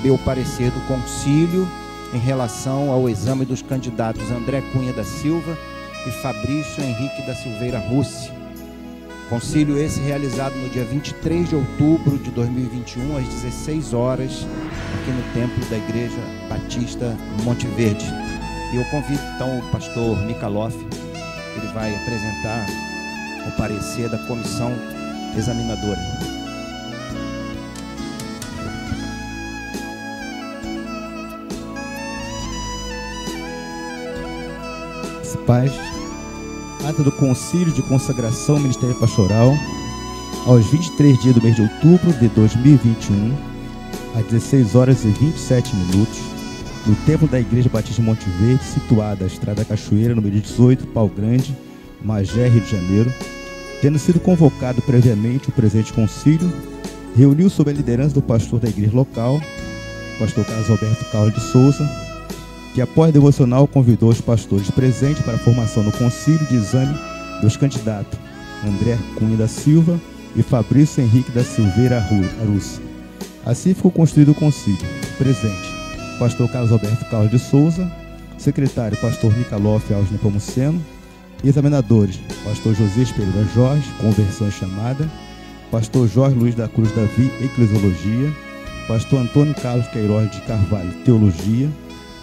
receber o parecer do concílio em relação ao exame dos candidatos André Cunha da Silva e Fabrício Henrique da Silveira Russi. Concílio esse realizado no dia 23 de outubro de 2021, às 16 horas, aqui no templo da Igreja Batista Monte Verde. E eu convido então o pastor Mikaloff, ele vai apresentar o parecer da comissão examinadora. Paz. Ata do Concílio de Consagração Ministério Pastoral, aos 23 dias do mês de outubro de 2021, às 16 horas e 27 minutos, no templo da Igreja Batista Monte Verde, situada à Estrada da Cachoeira, número 18, Pau Grande, Magé, Rio de Janeiro. Tendo sido convocado previamente o presente concílio, reuniu sob a liderança do pastor da igreja local, pastor Carlos Alberto Carlos de Souza, que após a devocional convidou os pastores presentes para a formação no concílio de exame dos candidatos André Cunha da Silva e Fabrício Henrique da Silveira Russi. Assim ficou construído o concílio. Presente, pastor Carlos Alberto Carlos de Souza, secretário, pastor Mikaloff Alves Nepomuceno, examinadores, pastor José Pereira Jorge, conversão e chamada, pastor Jorge Luiz da Cruz Davi, eclesiologia, pastor Antônio Carlos Queiroz de Carvalho, teologia,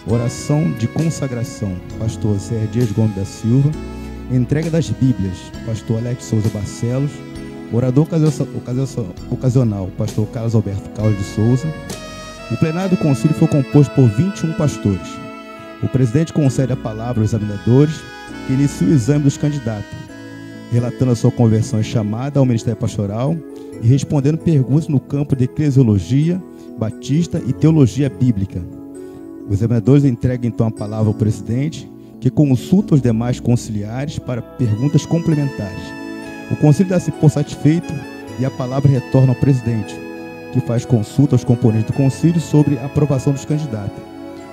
oração de consagração, pastor Zé Dias Gomes da Silva, entrega das Bíblias, pastor Alex Souza Barcelos, orador ocasional, pastor Carlos Alberto Carlos de Souza. O plenário do concílio foi composto por 21 pastores. O presidente concede a palavra aos examinadores, que inicia o exame dos candidatos, relatando a sua conversão e chamada ao Ministério Pastoral e respondendo perguntas no campo de eclesiologia, batista e teologia bíblica. Os examinadores entregam então a palavra ao presidente, que consulta os demais conciliares para perguntas complementares. O concílio dá-se por satisfeito e a palavra retorna ao presidente, que faz consulta aos componentes do concílio sobre a aprovação dos candidatos.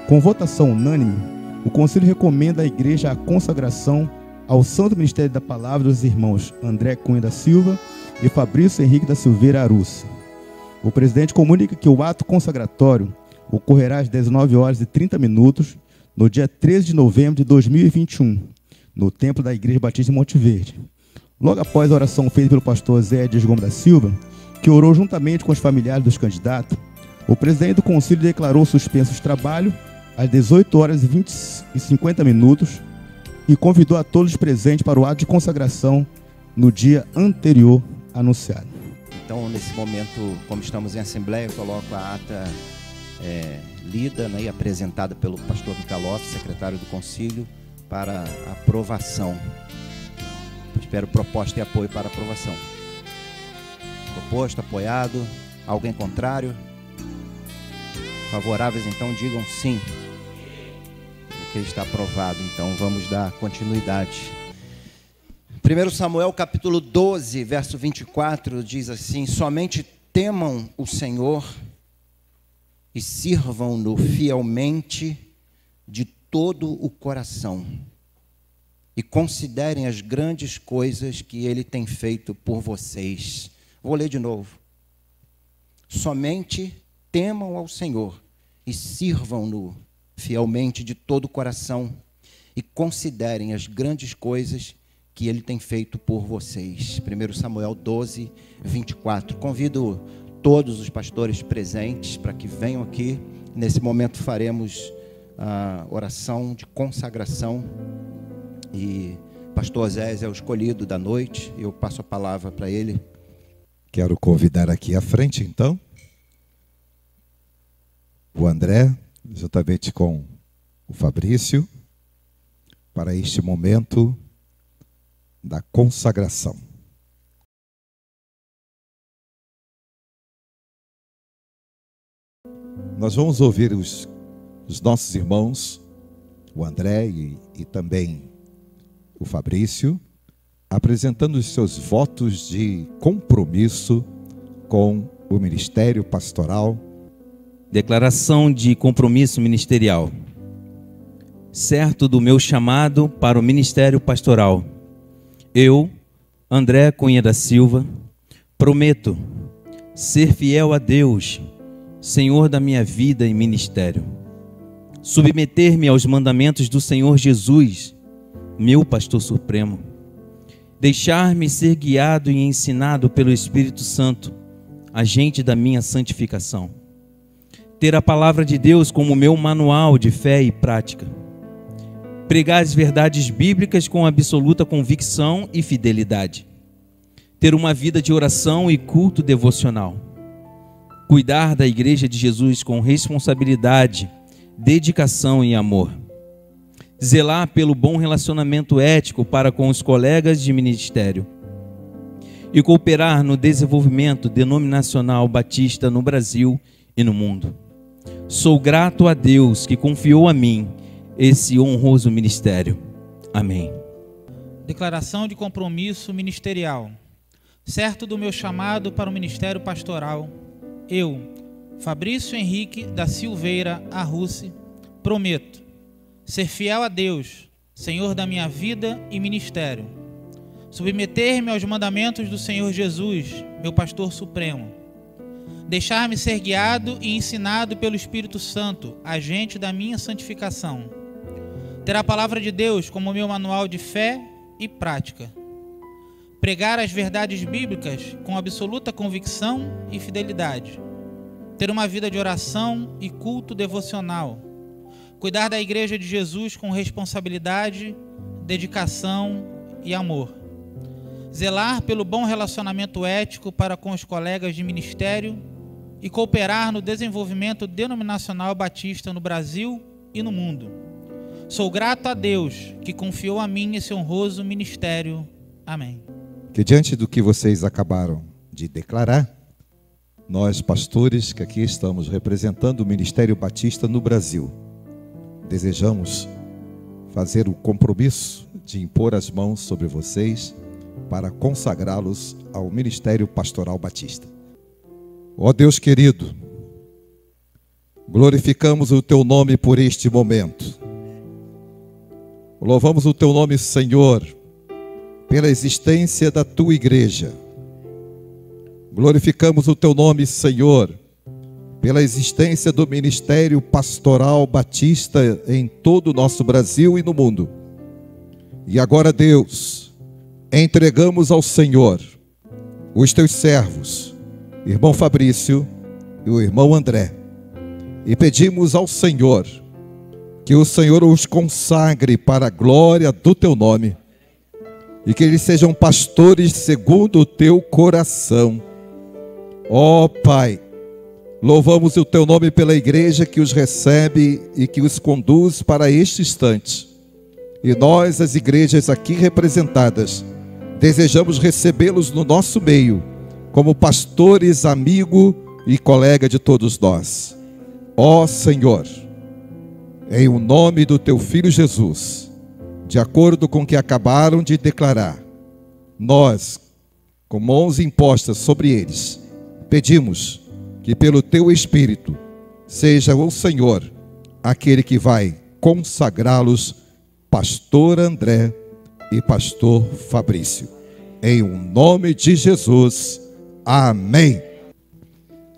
Com votação unânime, o concílio recomenda à igreja a consagração ao Santo Ministério da Palavra dos irmãos André Cunha da Silva e Fabrício Henrique da Silveira Russi. O presidente comunica que o ato consagratório ocorrerá às 19 horas e 30 minutos, no dia 13 de novembro de 2021, no templo da Igreja Batista Monte Verde. Logo após a oração feita pelo pastor Zé Dias Gomes da Silva, que orou juntamente com os familiares dos candidatos, o presidente do concílio declarou suspenso os trabalhos às 18 horas e 50 minutos e convidou a todos os presentes para o ato de consagração no dia anterior anunciado. Então, nesse momento, como estamos em assembleia, eu coloco a ata lida, né, e apresentada pelo pastor Mikaloff, secretário do concílio, para aprovação. Espero proposta e apoio para aprovação. Proposto, apoiado. Alguém contrário? Favoráveis, então digam sim. Porque está aprovado. Então vamos dar continuidade. 1 Samuel capítulo 12, verso 24, diz assim: somente temam o Senhor e sirvam-no fielmente de todo o coração, e considerem as grandes coisas que Ele tem feito por vocês. Vou ler de novo. Somente temam ao Senhor e sirvam-no fielmente de todo o coração, e considerem as grandes coisas que Ele tem feito por vocês. 1 Samuel 12, 24. Convido todos os pastores presentes para que venham aqui. Nesse momento faremos a oração de consagração e pastor Zé é o escolhido da noite. Eu passo a palavra para ele. Quero convidar aqui à frente então o André, juntamente com o Fabrício, para este momento da consagração. Nós vamos ouvir os nossos irmãos, o André e também o Fabrício, apresentando os seus votos de compromisso com o ministério pastoral. Declaração de compromisso ministerial. Certo do meu chamado para o ministério pastoral, eu, André Cunha da Silva, prometo ser fiel a Deus Senhor da minha vida e ministério. Submeter-me aos mandamentos do Senhor Jesus, meu pastor supremo. Deixar-me ser guiado e ensinado pelo Espírito Santo, agente da minha santificação. Ter a palavra de Deus como meu manual de fé e prática. Pregar as verdades bíblicas com absoluta convicção e fidelidade. Ter uma vida de oração e culto devocional. Cuidar da Igreja de Jesus com responsabilidade, dedicação e amor. Zelar pelo bom relacionamento ético para com os colegas de ministério. E cooperar no desenvolvimento denominacional batista no Brasil e no mundo. Sou grato a Deus que confiou a mim esse honroso ministério. Amém. Declaração de compromisso ministerial. Certo do meu chamado para o ministério pastoral, eu, Fabrício Henrique da Silveira Arruce, prometo ser fiel a Deus, Senhor da minha vida e ministério, submeter-me aos mandamentos do Senhor Jesus, meu pastor supremo, deixar-me ser guiado e ensinado pelo Espírito Santo, agente da minha santificação, ter a palavra de Deus como meu manual de fé e prática, pregar as verdades bíblicas com absoluta convicção e fidelidade, ter uma vida de oração e culto devocional, cuidar da Igreja de Jesus com responsabilidade, dedicação e amor, zelar pelo bom relacionamento ético para com os colegas de ministério e cooperar no desenvolvimento denominacional batista no Brasil e no mundo. Sou grato a Deus que confiou a mim esse honroso ministério. Amém. Que diante do que vocês acabaram de declarar, nós pastores que aqui estamos representando o Ministério Batista no Brasil, desejamos fazer o compromisso de impor as mãos sobre vocês para consagrá-los ao Ministério Pastoral Batista. Ó Deus querido, glorificamos o Teu nome por este momento. Louvamos o Teu nome, Senhor, pela existência da Tua Igreja. Glorificamos o Teu nome, Senhor, pela existência do Ministério Pastoral Batista em todo o nosso Brasil e no mundo. E agora, Deus, entregamos ao Senhor os Teus servos, irmão Fabrício e o irmão André, e pedimos ao Senhor que o Senhor os consagre para a glória do Teu nome e que eles sejam pastores segundo o Teu coração. Ó Pai, louvamos o Teu nome pela igreja que os recebe e que os conduz para este instante. E nós, as igrejas aqui representadas, desejamos recebê-los no nosso meio, como pastores, amigo e colega de todos nós. Ó Senhor, em o nome do Teu Filho Jesus, de acordo com o que acabaram de declarar, nós, com mãos impostas sobre eles, pedimos que pelo Teu Espírito seja o Senhor aquele que vai consagrá-los, pastor André e pastor Fabrício. Em o nome de Jesus, amém.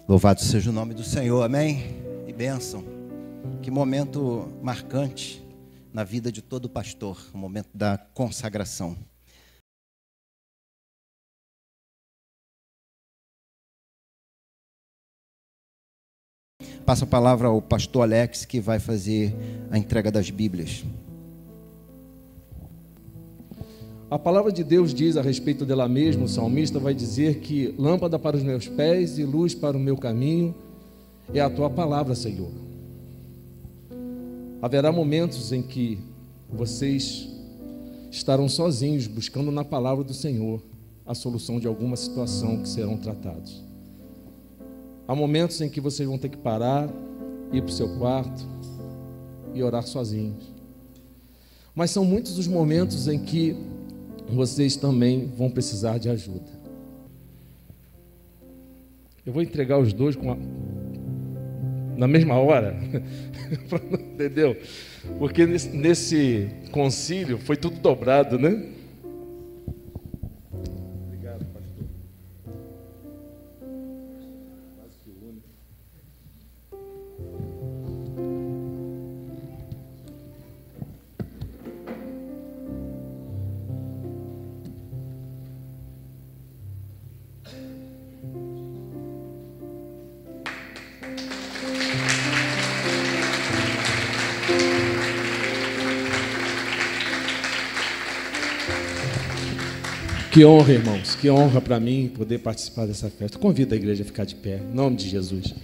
Louvado seja o nome do Senhor, amém? E bênção. Que momento marcante na vida de todo pastor, o momento da consagração. Passo a palavra ao pastor Alex, que vai fazer a entrega das Bíblias. A palavra de Deus diz a respeito dela mesma, o salmista vai dizer que lâmpada para os meus pés e luz para o meu caminho é a Tua palavra, Senhor. Haverá momentos em que vocês estarão sozinhos buscando na palavra do Senhor a solução de alguma situação que serão tratados. Há momentos em que vocês vão ter que parar, ir para o seu quarto e orar sozinhos. Mas são muitos os momentos em que vocês também vão precisar de ajuda. Eu vou entregar os dois na mesma hora, entendeu? Porque nesse concílio foi tudo dobrado, né? Obrigado, pastor. Que honra, irmãos, que honra para mim poder participar dessa festa. Convido a igreja a ficar de pé, em nome de Jesus.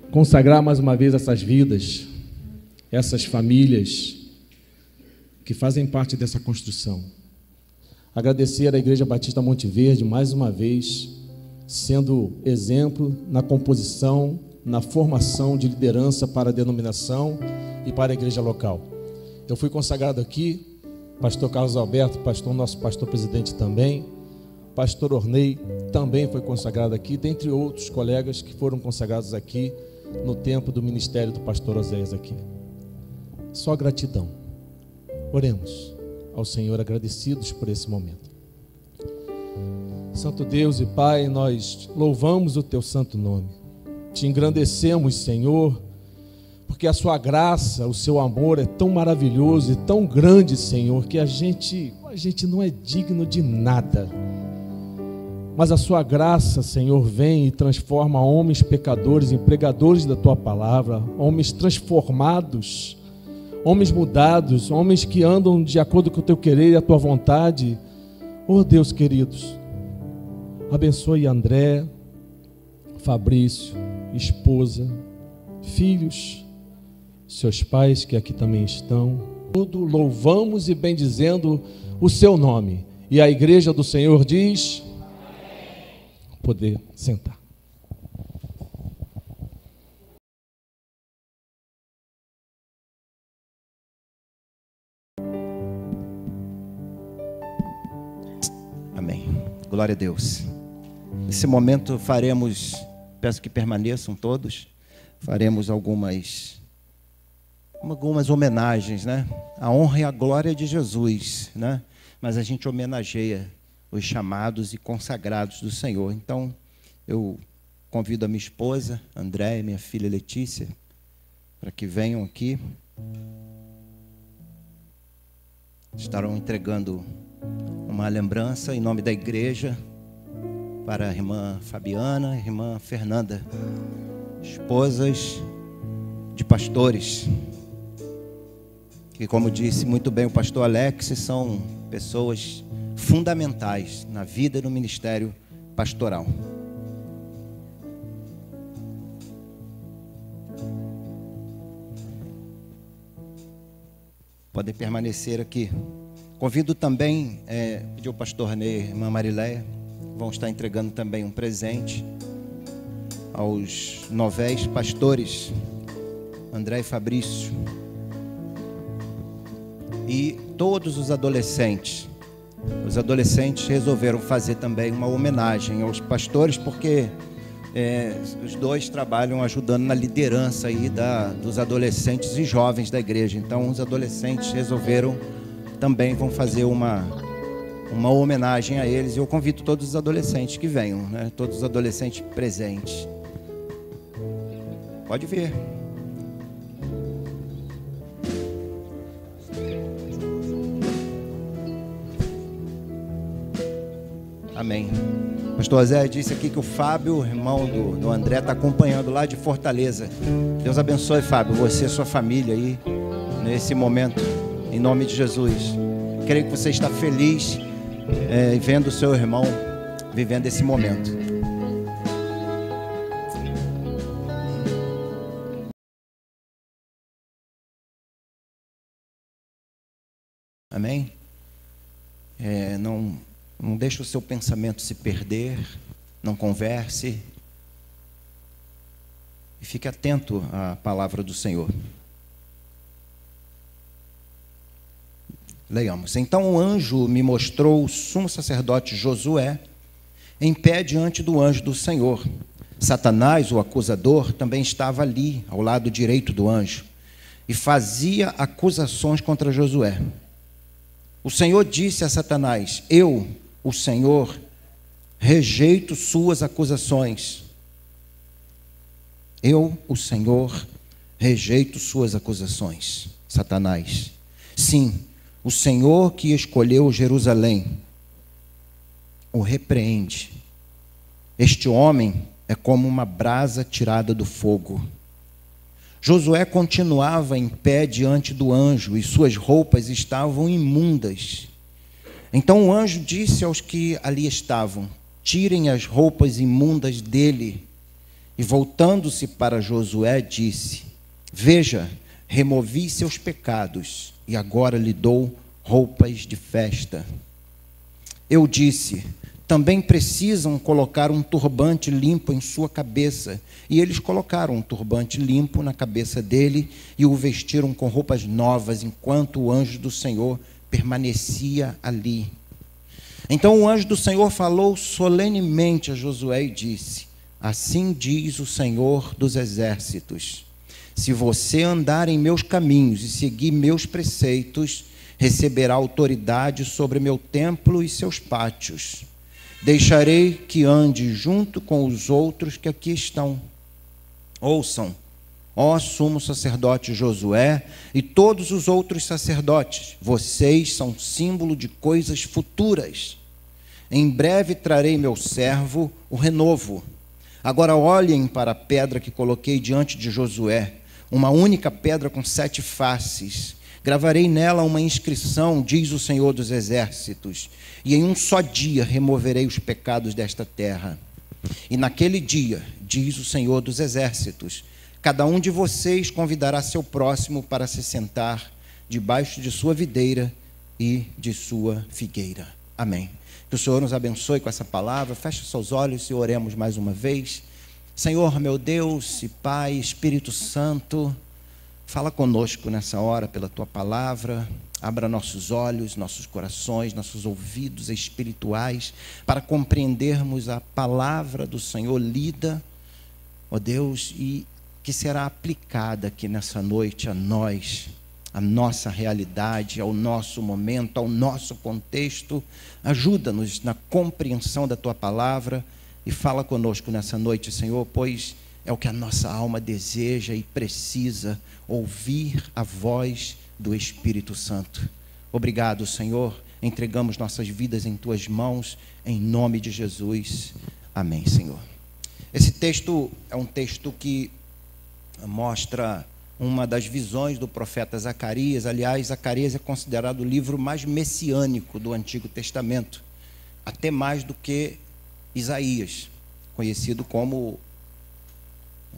Consagrar mais uma vez essas vidas, essas famílias que fazem parte dessa construção. Agradecer à Igreja Batista Monte Verde, mais uma vez, sendo exemplo na composição, na formação de liderança para a denominação e para a igreja local. Eu fui consagrado aqui, pastor Carlos Alberto, nosso pastor presidente também, pastor Ornei também foi consagrado aqui, dentre outros colegas que foram consagrados aqui no tempo do ministério do pastor Oséias aqui. Só gratidão. Oremos ao Senhor agradecidos por esse momento. Santo Deus e Pai, nós louvamos o Teu santo nome. Te engrandecemos, Senhor, porque a Sua graça, o Seu amor é tão maravilhoso e tão grande, Senhor, que a gente não é digno de nada. Mas a Sua graça, Senhor, vem e transforma homens pecadores em pregadores da Tua palavra, homens transformados, homens mudados, homens que andam de acordo com o Teu querer e a Tua vontade. Oh Deus queridos, abençoe André, Fabrício, esposa, filhos, seus pais que aqui também estão. Tudo louvamos e bendizendo o Seu nome. E a igreja do Senhor diz: poder sentar. Amém. Glória a Deus. Nesse momento faremos, peço que permaneçam todos, faremos algumas homenagens, né? A honra e a glória de Jesus, né? Mas a gente homenageia os chamados e consagrados do Senhor. Então, eu convido a minha esposa, André, e minha filha Letícia, para que venham aqui. Estarão entregando uma lembrança em nome da igreja para a irmã Fabiana e a irmã Fernanda, esposas de pastores, que, como disse muito bem o pastor Alex, são pessoas fundamentais na vida e no ministério pastoral. Podem permanecer aqui. Convido também, pediu o pastor Ney, irmã Marileia, vão estar entregando também um presente aos novéis pastores, André e Fabrício, e todos os adolescentes. Os adolescentes resolveram fazer também uma homenagem aos pastores, porque os dois trabalham ajudando na liderança aí dos adolescentes e jovens da igreja. Então, os adolescentes resolveram também vão fazer uma homenagem a eles. Eu convido todos os adolescentes que venham, né? Todos os adolescentes presentes. Pode vir. Amém. Pastor Zé disse aqui que o Fábio, irmão do André, está acompanhando lá de Fortaleza. Deus abençoe, Fábio, você e sua família aí, nesse momento, em nome de Jesus. Creio que você está feliz vendo o seu irmão vivendo esse momento. Amém? Não deixe o seu pensamento se perder, não converse, e fique atento à palavra do Senhor. Leiamos. Então o anjo me mostrou o sumo sacerdote Josué em pé diante do anjo do Senhor. Satanás, o acusador, também estava ali, ao lado direito do anjo, e fazia acusações contra Josué. O Senhor disse a Satanás: eu, o Senhor, rejeito suas acusações. Eu, o Senhor, rejeito suas acusações. Satanás: sim, o Senhor que escolheu Jerusalém o repreende. Este homem é como uma brasa tirada do fogo. Josué continuava em pé diante do anjo e suas roupas estavam imundas. Então o anjo disse aos que ali estavam: tirem as roupas imundas dele. E voltando-se para Josué, disse: veja, removi seus pecados, e agora lhe dou roupas de festa. Eu disse: também precisam colocar um turbante limpo em sua cabeça. E eles colocaram um turbante limpo na cabeça dele e o vestiram com roupas novas, enquanto o anjo do Senhor permanecia ali. Então o anjo do Senhor falou solenemente a Josué e disse: assim diz o Senhor dos exércitos: se você andar em meus caminhos e seguir meus preceitos, receberá autoridade sobre meu templo e seus pátios. Deixarei que ande junto com os outros que aqui estão. Ouçam, ó sumo sacerdote Josué e todos os outros sacerdotes, vocês são símbolo de coisas futuras. Em breve trarei meu servo, o renovo. Agora olhem para a pedra que coloquei diante de Josué, uma única pedra com 7 faces. Gravarei nela uma inscrição, diz o Senhor dos Exércitos, e em um só dia removerei os pecados desta terra. E naquele dia, diz o Senhor dos Exércitos, cada um de vocês convidará seu próximo para se sentar debaixo de sua videira e de sua figueira. Amém. Que o Senhor nos abençoe com essa palavra. Feche seus olhos e oremos mais uma vez. Senhor, meu Deus e Pai, Espírito Santo, fala conosco nessa hora pela Tua palavra. Abra nossos olhos, nossos corações, nossos ouvidos espirituais para compreendermos a palavra do Senhor lida, ó Deus, e que será aplicada aqui nessa noite a nós, a nossa realidade, ao nosso momento, ao nosso contexto. Ajuda-nos na compreensão da Tua palavra e fala conosco nessa noite, Senhor, pois é o que a nossa alma deseja e precisa, ouvir a voz do Espírito Santo. Obrigado, Senhor. Entregamos nossas vidas em Tuas mãos, em nome de Jesus. Amém, Senhor. Esse texto é um texto que mostra uma das visões do profeta Zacarias. Aliás, Zacarias é considerado o livro mais messiânico do Antigo Testamento, até mais do que Isaías, conhecido como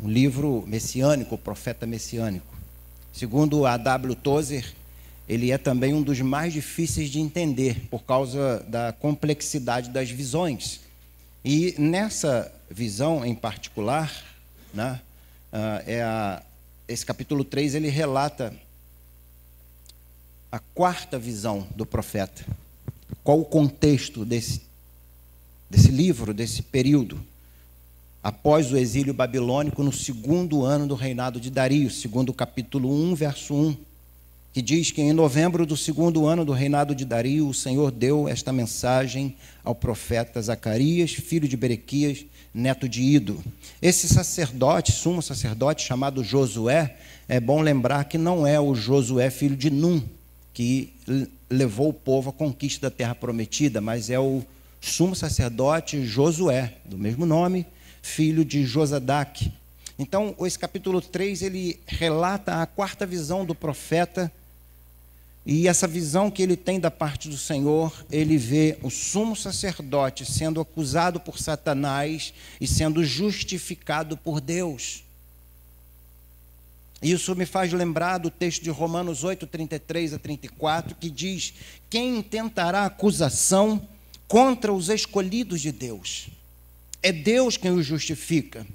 um livro messiânico, o profeta messiânico. Segundo a W. Tozer, ele é também um dos mais difíceis de entender, por causa da complexidade das visões. E nessa visão em particular, né, esse capítulo 3, ele relata a 4ª visão do profeta. Qual o contexto desse livro, desse período? Após o exílio babilônico, no 2º ano do reinado de Dario, segundo o capítulo 1, verso 1, que diz que em novembro do 2º ano do reinado de Dario, o Senhor deu esta mensagem ao profeta Zacarias, filho de Berequias, neto de Ido. Esse sacerdote, sumo sacerdote, chamado Josué, é bom lembrar que não é o Josué, filho de Num, que levou o povo à conquista da terra prometida, mas é o sumo sacerdote Josué, do mesmo nome, filho de Josadaque. Então, esse capítulo 3, ele relata a 4ª visão do profeta, e essa visão que ele tem da parte do Senhor, ele vê o sumo sacerdote sendo acusado por Satanás e sendo justificado por Deus. Isso me faz lembrar do texto de Romanos 8, 33 a 34, que diz: quem intentará acusação contra os escolhidos de Deus? É Deus quem os justifica.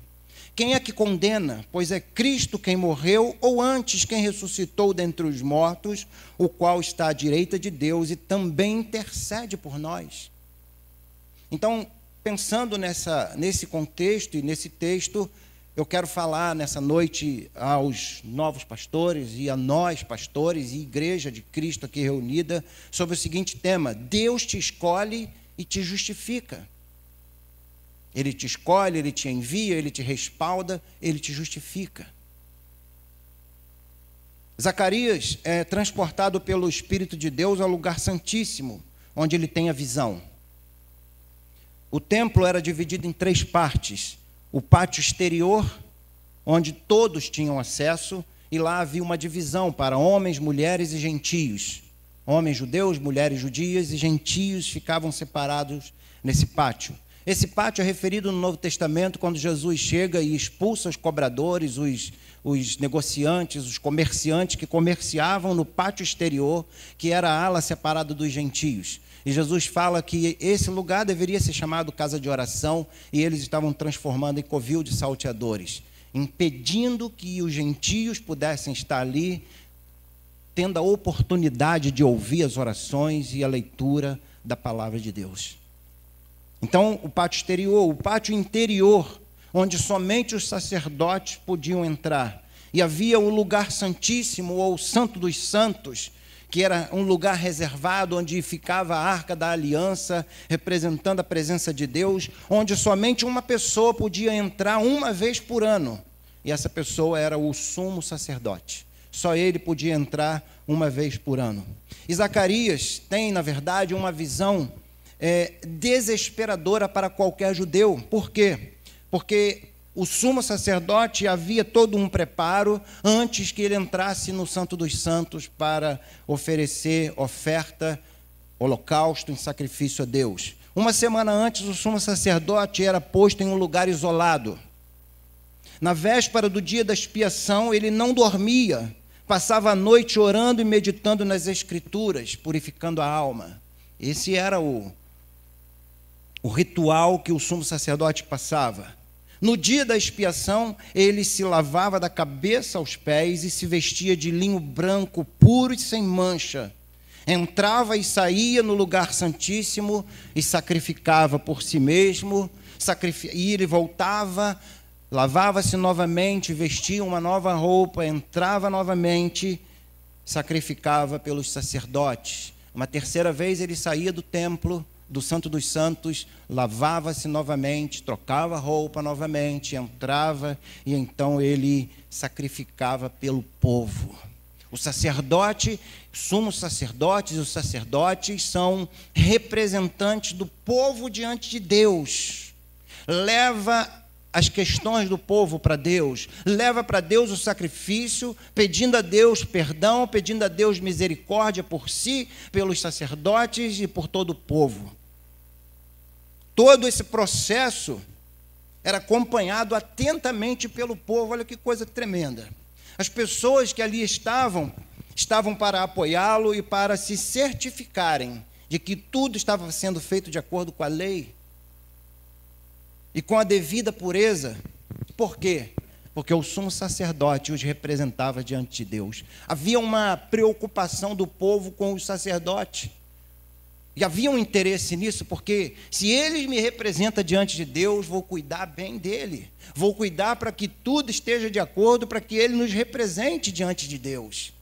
Quem é que condena? Pois é Cristo quem morreu, ou antes quem ressuscitou dentre os mortos, o qual está à direita de Deus e também intercede por nós. Então, pensando nesse contexto e nesse texto, eu quero falar nessa noite aos novos pastores e a nós, pastores e igreja de Cristo aqui reunida, sobre o seguinte tema: Deus te escolhe e te justifica. Ele te escolhe, Ele te envia, Ele te respalda, Ele te justifica. Zacarias é transportado pelo Espírito de Deus ao lugar santíssimo, onde ele tem a visão. O templo era dividido em 3 partes. O pátio exterior, onde todos tinham acesso, e lá havia uma divisão para homens, mulheres e gentios. Homens judeus, mulheres judias e gentios ficavam separados nesse pátio. Esse pátio é referido no Novo Testamento quando Jesus chega e expulsa os cobradores, os negociantes, os comerciantes que comerciavam no pátio exterior, que era a ala separada dos gentios. E Jesus fala que esse lugar deveria ser chamado casa de oração, e eles estavam transformando em covil de salteadores, impedindo que os gentios pudessem estar ali, tendo a oportunidade de ouvir as orações e a leitura da palavra de Deus. Então, o pátio exterior, o pátio interior, onde somente os sacerdotes podiam entrar. E havia o lugar santíssimo, ou santo dos santos, que era um lugar reservado, onde ficava a arca da aliança, representando a presença de Deus, onde somente uma pessoa podia entrar uma vez por ano. E essa pessoa era o sumo sacerdote. Só ele podia entrar uma vez por ano. E Zacarias tem, na verdade, uma visão desesperadora para qualquer judeu. Por quê? Porque o sumo sacerdote havia todo um preparo antes que ele entrasse no Santo dos Santos para oferecer oferta, holocausto em sacrifício a Deus. Uma semana antes, o sumo sacerdote era posto em um lugar isolado. Na véspera do dia da expiação, ele não dormia, passava a noite orando e meditando nas Escrituras, purificando a alma. Esse era o ritual que o sumo sacerdote passava. No dia da expiação, ele se lavava da cabeça aos pés e se vestia de linho branco, puro e sem mancha. Entrava e saía no lugar santíssimo e sacrificava por si mesmo, e ele voltava, lavava-se novamente, vestia uma nova roupa, entrava novamente, sacrificava pelos sacerdotes. Uma terceira vez ele saía do templo, do Santo dos Santos, lavava-se novamente, trocava roupa novamente, entrava e então ele sacrificava pelo povo. O sacerdote, sumos sacerdotes e os sacerdotes são representantes do povo diante de Deus. Leva as questões do povo para Deus, leva para Deus o sacrifício, pedindo a Deus perdão, pedindo a Deus misericórdia por si, pelos sacerdotes e por todo o povo. Todo esse processo era acompanhado atentamente pelo povo. Olha que coisa tremenda. As pessoas que ali estavam para apoiá-lo e para se certificarem de que tudo estava sendo feito de acordo com a lei e com a devida pureza. Por quê? Porque o sumo sacerdote os representava diante de Deus. Havia uma preocupação do povo com os sacerdotes. E havia um interesse nisso, porque se ele me representa diante de Deus, vou cuidar bem dele. Vou cuidar para que tudo esteja de acordo, para que ele nos represente diante de Deus.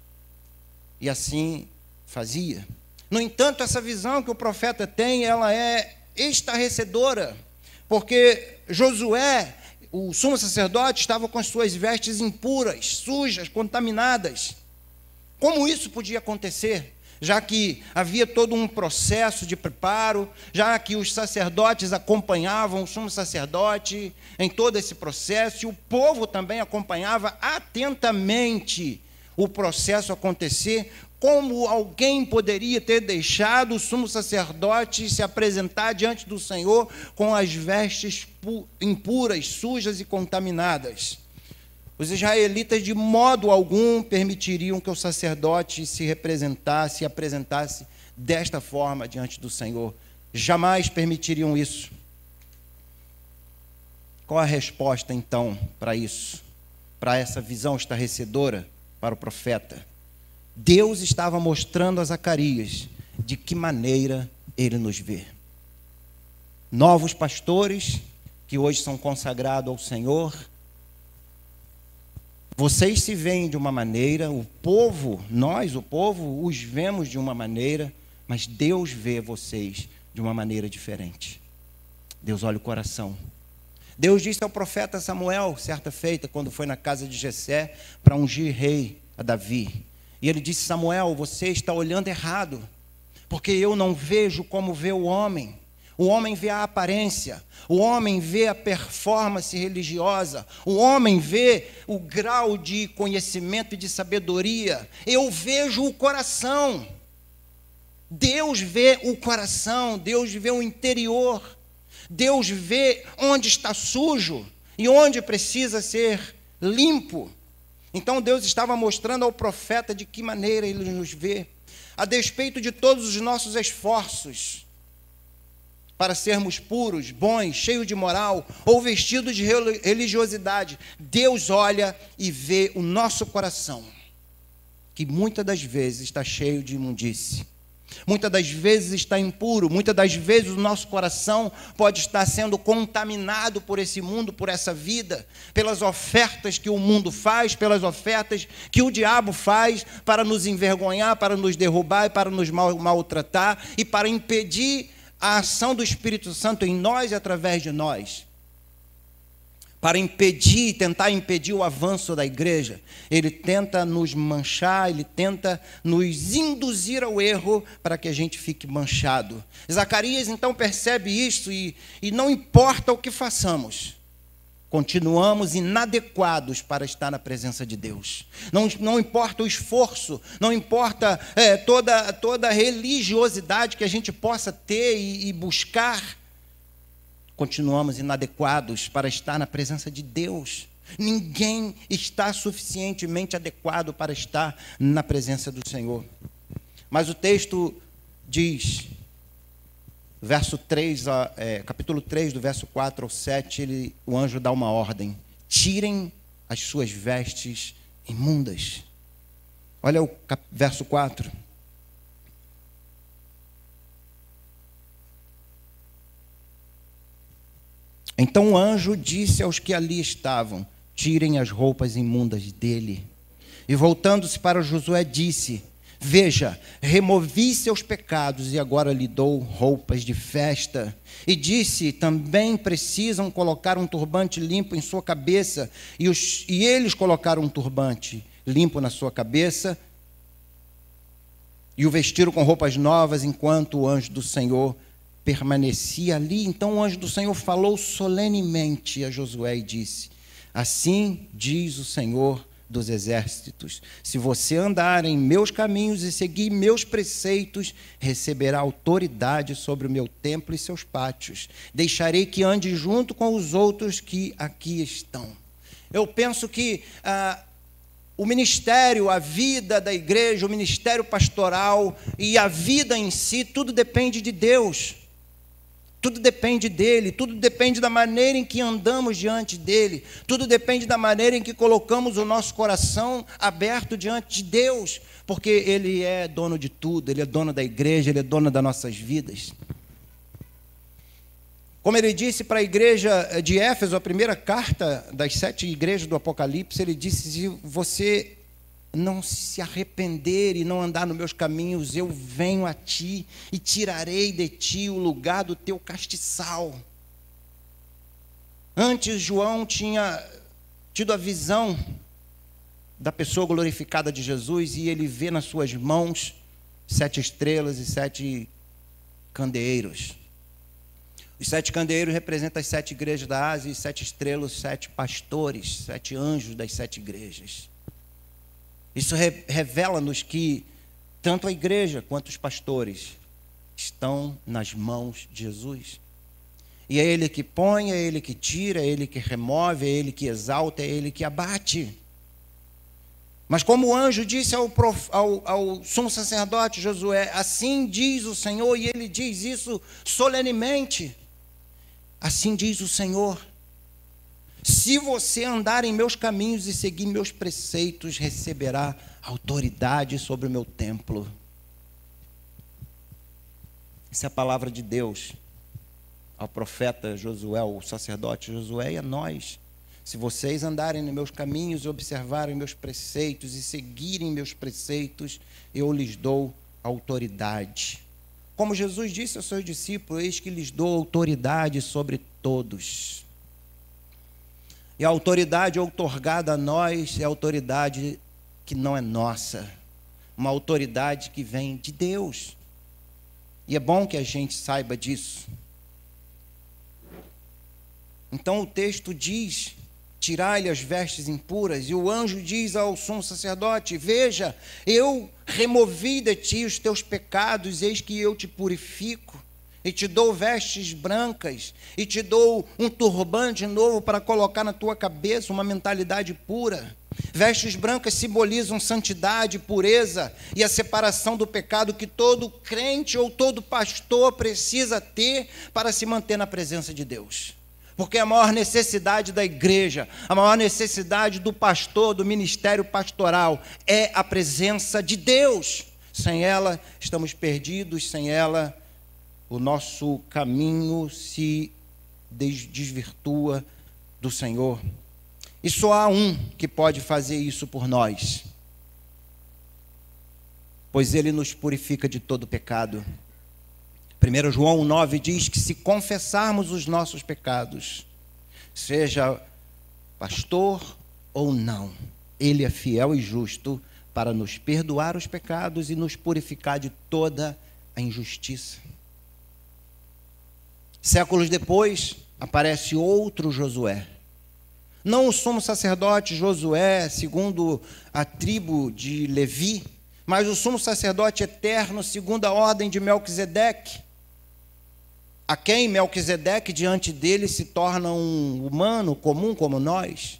E assim fazia. No entanto, essa visão que o profeta tem, ela é estarrecedora, porque Josué, o sumo sacerdote, estava com as suas vestes impuras, sujas, contaminadas. Como isso podia acontecer? Já que havia todo um processo de preparo, já que os sacerdotes acompanhavam o sumo sacerdote em todo esse processo, e o povo também acompanhava atentamente o processo acontecer. Como alguém poderia ter deixado o sumo sacerdote se apresentar diante do Senhor com as vestes impuras, sujas e contaminadas? Os israelitas de modo algum permitiriam que o sacerdote se apresentasse desta forma diante do Senhor. Jamais permitiriam isso. Qual a resposta então para isso? Para essa visão estarrecedora para o profeta? Deus estava mostrando a Zacarias de que maneira ele nos vê. Novos pastores que hoje são consagrados ao Senhor, vocês se veem de uma maneira, o povo, nós, o povo, os vemos de uma maneira, mas Deus vê vocês de uma maneira diferente. Deus olha o coração. Deus disse ao profeta Samuel, certa feita, quando foi na casa de Jessé, para ungir rei a Davi. E ele disse: Samuel, você está olhando errado, porque eu não vejo como vê o homem. O homem vê a aparência, o homem vê a performance religiosa, o homem vê o grau de conhecimento e de sabedoria. Eu vejo o coração. Deus vê o coração, Deus vê o interior, Deus vê onde está sujo e onde precisa ser limpo. Então Deus estava mostrando ao profeta de que maneira ele nos vê, a despeito de todos os nossos esforços para sermos puros, bons, cheios de moral ou vestidos de religiosidade. Deus olha e vê o nosso coração, que muitas das vezes está cheio de imundície, muitas das vezes está impuro, muitas das vezes o nosso coração pode estar sendo contaminado por esse mundo, por essa vida, pelas ofertas que o mundo faz, pelas ofertas que o diabo faz para nos envergonhar, para nos derrubar e para nos maltratar e para impedir a ação do Espírito Santo em nós e através de nós, para impedir, tentar impedir o avanço da igreja. Ele tenta nos manchar, ele tenta nos induzir ao erro para que a gente fique manchado. Zacarias então percebe isso e não importa o que façamos, continuamos inadequados para estar na presença de Deus. Não importa o esforço, não importa toda a religiosidade que a gente possa ter e buscar, continuamos inadequados para estar na presença de Deus. Ninguém está suficientemente adequado para estar na presença do Senhor. Mas o texto diz, verso 3, capítulo 3, do verso 4 ao 7, o anjo dá uma ordem: tirem as suas vestes imundas. Olha o verso 4. Então o anjo disse aos que ali estavam: tirem as roupas imundas dele. E voltando-se para Josué, disse: veja, removi seus pecados e agora lhe dou roupas de festa. E disse: também precisam colocar um turbante limpo em sua cabeça. E eles colocaram um turbante limpo na sua cabeça e o vestiram com roupas novas, enquanto o anjo do Senhor permanecia ali. Então o anjo do Senhor falou solenemente a Josué e disse: assim diz o Senhor dos exércitos, se você andar em meus caminhos e seguir meus preceitos, receberá autoridade sobre o meu templo e seus pátios. Deixarei que ande junto com os outros que aqui estão. Eu penso que o ministério, a vida da igreja, o ministério pastoral e a vida em si, tudo depende de Deus. Tudo depende dele, tudo depende da maneira em que andamos diante dele, tudo depende da maneira em que colocamos o nosso coração aberto diante de Deus, porque ele é dono de tudo, ele é dono da igreja, ele é dono das nossas vidas. Como ele disse para a igreja de Éfeso, a primeira carta das 7 igrejas do Apocalipse, ele disse: se você não se arrepender e não andar nos meus caminhos, eu venho a ti e tirarei de ti o lugar do teu castiçal. Antes, João tinha tido a visão da pessoa glorificada de Jesus e ele vê nas suas mãos 7 estrelas e 7 candeeiros. Os 7 candeeiros representam as 7 igrejas da Ásia e 7 estrelas, 7 pastores, 7 anjos das 7 igrejas. Isso revela-nos que tanto a igreja quanto os pastores estão nas mãos de Jesus. E é Ele que põe, é Ele que tira, é Ele que remove, é Ele que exalta, é Ele que abate. Mas como o anjo disse ao sumo sacerdote Josué, assim diz o Senhor, e ele diz isso solenemente, assim diz o Senhor: se você andar em meus caminhos e seguir meus preceitos, receberá autoridade sobre o meu templo. Essa é a palavra de Deus ao profeta Josué, ao sacerdote Josué, e a nós. Se vocês andarem nos meus caminhos e observarem meus preceitos e seguirem meus preceitos, eu lhes dou autoridade. Como Jesus disse aos seus discípulos: eis que lhes dou autoridade sobre todos. E a autoridade outorgada a nós é a autoridade que não é nossa, uma autoridade que vem de Deus. E é bom que a gente saiba disso. Então o texto diz tirai-lhe as vestes impuras. E o anjo diz ao sumo sacerdote: veja, eu removi de ti os teus pecados, eis que eu te purifico, e te dou vestes brancas, e te dou um turbante novo para colocar na tua cabeça, uma mentalidade pura. Vestes brancas simbolizam santidade, pureza e a separação do pecado que todo crente ou todo pastor precisa ter para se manter na presença de Deus. Porque a maior necessidade da igreja, a maior necessidade do pastor, do ministério pastoral, é a presença de Deus. Sem ela, estamos perdidos, sem ela, o nosso caminho se desvirtua do Senhor. E só há um que pode fazer isso por nós, pois ele nos purifica de todo pecado. 1 João 9 diz que se confessarmos os nossos pecados, seja pastor ou não, ele é fiel e justo para nos perdoar os pecados e nos purificar de toda a injustiça. Séculos depois, aparece outro Josué. Não o sumo sacerdote Josué, segundo a tribo de Levi, mas o sumo sacerdote eterno, segundo a ordem de Melquisedeque, a quem Melquisedeque, diante dele, se torna um humano comum como nós.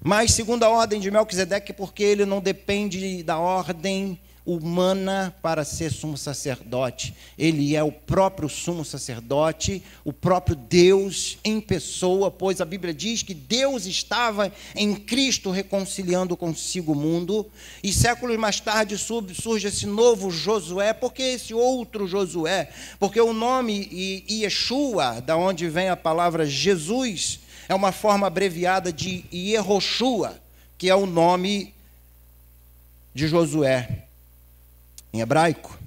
Mas segundo a ordem de Melquisedeque, porque ele não depende da ordem humana para ser sumo sacerdote. Ele é o próprio sumo sacerdote, o próprio Deus em pessoa, pois a Bíblia diz que Deus estava em Cristo reconciliando consigo o mundo, e séculos mais tarde surge esse novo Josué. Por que esse outro Josué? Porque o nome Yeshua, da onde vem a palavra Jesus, é uma forma abreviada de Yehoshua, que é o nome de Josué em hebraico,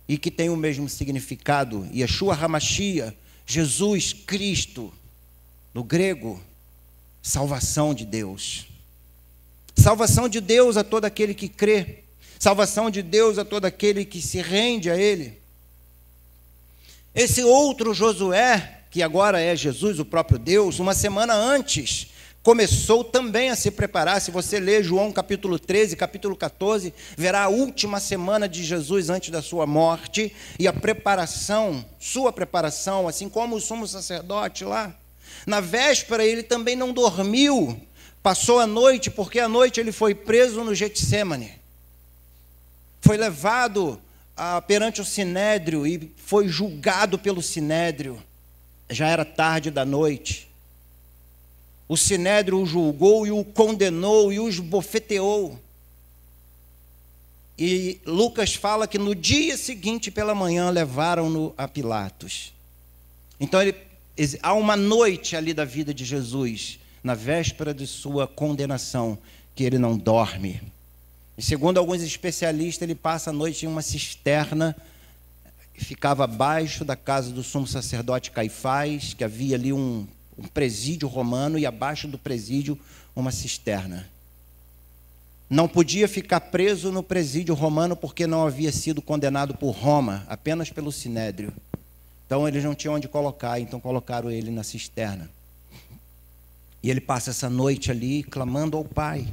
e que tem o mesmo significado. Yeshua HaMashiach, Jesus Cristo, no grego, salvação de Deus. Salvação de Deus a todo aquele que crê, salvação de Deus a todo aquele que se rende a Ele. Esse outro Josué, que agora é Jesus, o próprio Deus, uma semana antes, começou também a se preparar. Se você ler João capítulo 13, capítulo 14, verá a última semana de Jesus antes da sua morte, e a preparação, sua preparação, assim como o sumo sacerdote lá. Na véspera ele também não dormiu, passou a noite, porque à noite ele foi preso no Getsêmani. Foi levado perante o Sinédrio e foi julgado pelo Sinédrio. Já era tarde da noite. O Sinédrio o julgou e o condenou e o esbofeteou. E Lucas fala que no dia seguinte pela manhã levaram-no a Pilatos. Então há uma noite ali da vida de Jesus, na véspera de sua condenação, que ele não dorme. E segundo alguns especialistas, ele passa a noite em uma cisterna, ficava abaixo da casa do sumo sacerdote Caifás, que havia ali um presídio romano, e abaixo do presídio uma cisterna. Não podia ficar preso no presídio romano porque não havia sido condenado por Roma, apenas pelo Sinédrio. Então eles não tinham onde colocar, então colocaram ele na cisterna. E ele passa essa noite ali clamando ao Pai.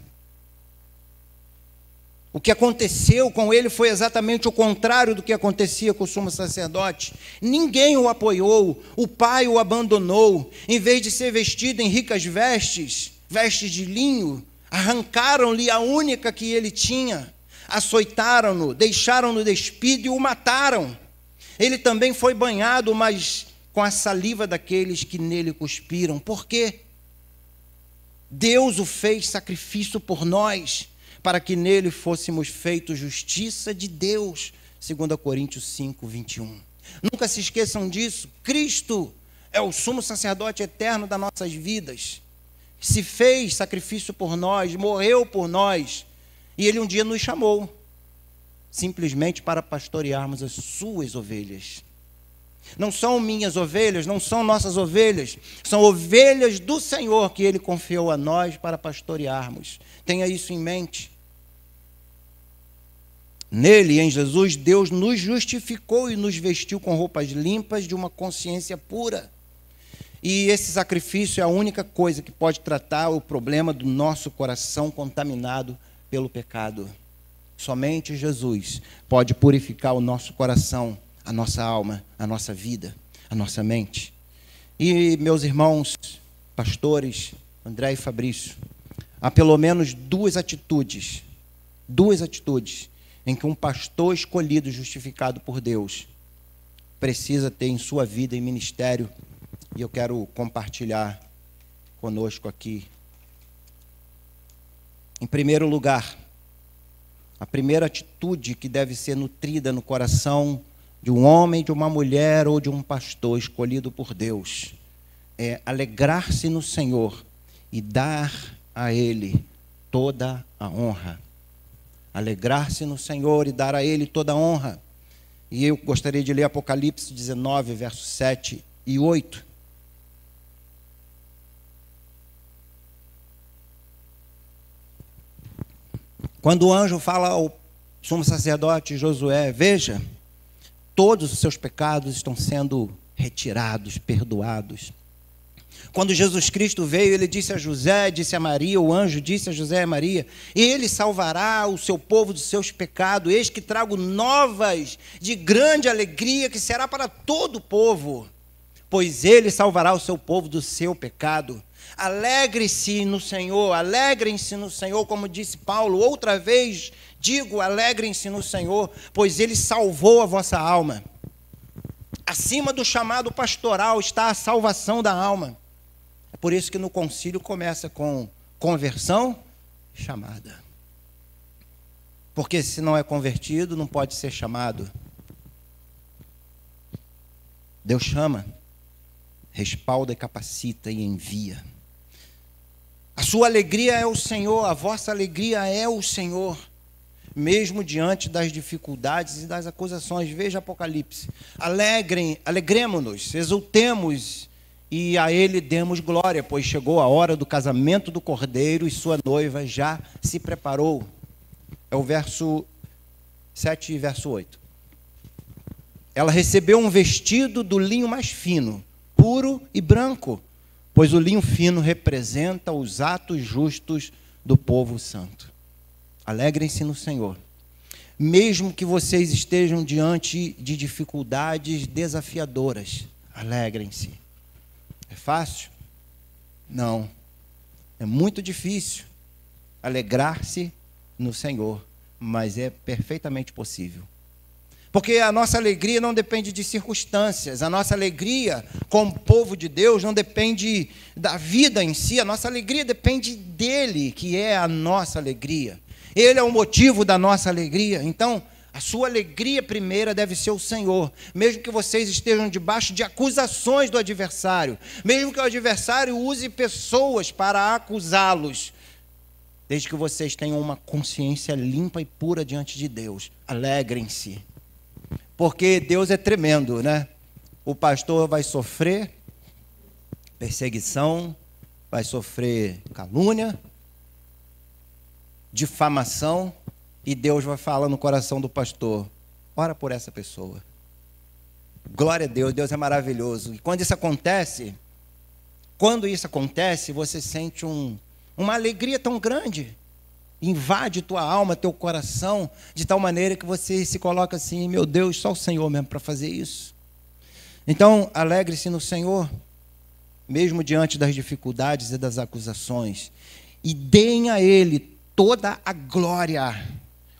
O que aconteceu com ele foi exatamente o contrário do que acontecia com o sumo sacerdote. Ninguém o apoiou, o Pai o abandonou. Em vez de ser vestido em ricas vestes, vestes de linho, arrancaram-lhe a única que ele tinha, açoitaram-no, deixaram-no despido e o mataram. Ele também foi banhado, mas com a saliva daqueles que nele cuspiram. Por quê? Deus o fez sacrifício por nós, para que nele fôssemos feitos justiça de Deus, 2 Coríntios 5, 21. Nunca se esqueçam disso. Cristo é o sumo sacerdote eterno das nossas vidas. Se fez sacrifício por nós, morreu por nós, e ele um dia nos chamou, simplesmente para pastorearmos as suas ovelhas. Não são minhas ovelhas, não são nossas ovelhas, são ovelhas do Senhor que ele confiou a nós para pastorearmos. Tenha isso em mente. Nele, em Jesus, Deus nos justificou e nos vestiu com roupas limpas de uma consciência pura. E esse sacrifício é a única coisa que pode tratar o problema do nosso coração contaminado pelo pecado. Somente Jesus pode purificar o nosso coração, a nossa alma, a nossa vida, a nossa mente. E, meus irmãos, pastores, André e Fabrício, há pelo menos duas atitudes em que um pastor escolhido, justificado por Deus, precisa ter em sua vida e ministério, e eu quero compartilhar conosco aqui. Em primeiro lugar, a primeira atitude que deve ser nutrida no coração de um homem, de uma mulher ou de um pastor escolhido por Deus é alegrar-se no Senhor e dar a Ele toda a honra. Alegrar-se no Senhor e dar a Ele toda a honra. E eu gostaria de ler Apocalipse 19, versos 7 e 8. Quando o anjo fala ao sumo sacerdote Josué, veja, todos os seus pecados estão sendo retirados, perdoados. Quando Jesus Cristo veio, ele disse a José, disse a Maria, o anjo disse a José e a Maria, ele salvará o seu povo dos seus pecados, eis que trago novas de grande alegria, que será para todo o povo, pois ele salvará o seu povo do seu pecado. Alegre-se no Senhor, alegrem-se no Senhor, como disse Paulo, outra vez digo, alegrem-se no Senhor, pois ele salvou a vossa alma. Acima do chamado pastoral está a salvação da alma. É por isso que no concílio começa com conversão e chamada. Porque se não é convertido, não pode ser chamado. Deus chama, respalda e capacita e envia. A sua alegria é o Senhor, a vossa alegria é o Senhor, mesmo diante das dificuldades e das acusações. Veja Apocalipse. Alegremo-nos, exultemos e a Ele demos glória, pois chegou a hora do casamento do Cordeiro e sua noiva já se preparou. É o verso 7 e verso 8. Ela recebeu um vestido do linho mais fino, puro e branco, pois o linho fino representa os atos justos do povo santo. Alegrem-se no Senhor. Mesmo que vocês estejam diante de dificuldades desafiadoras, alegrem-se. É fácil? Não. É muito difícil alegrar-se no Senhor, mas é perfeitamente possível. Porque a nossa alegria não depende de circunstâncias, a nossa alegria como povo de Deus não depende da vida em si, a nossa alegria depende dele, que é a nossa alegria. Ele é o motivo da nossa alegria. Então, a sua alegria primeira deve ser o Senhor, mesmo que vocês estejam debaixo de acusações do adversário, mesmo que o adversário use pessoas para acusá-los, desde que vocês tenham uma consciência limpa e pura diante de Deus. Alegrem-se. Porque Deus é tremendo, né? O pastor vai sofrer perseguição, vai sofrer calúnia, difamação, e Deus vai falar no coração do pastor: ora por essa pessoa. Glória a Deus, Deus é maravilhoso. E quando isso acontece, você sente uma alegria tão grande. Invade tua alma, teu coração, de tal maneira que você se coloca assim: meu Deus, só o Senhor mesmo para fazer isso. Então, alegre-se no Senhor, mesmo diante das dificuldades e das acusações, e deem a Ele toda a glória,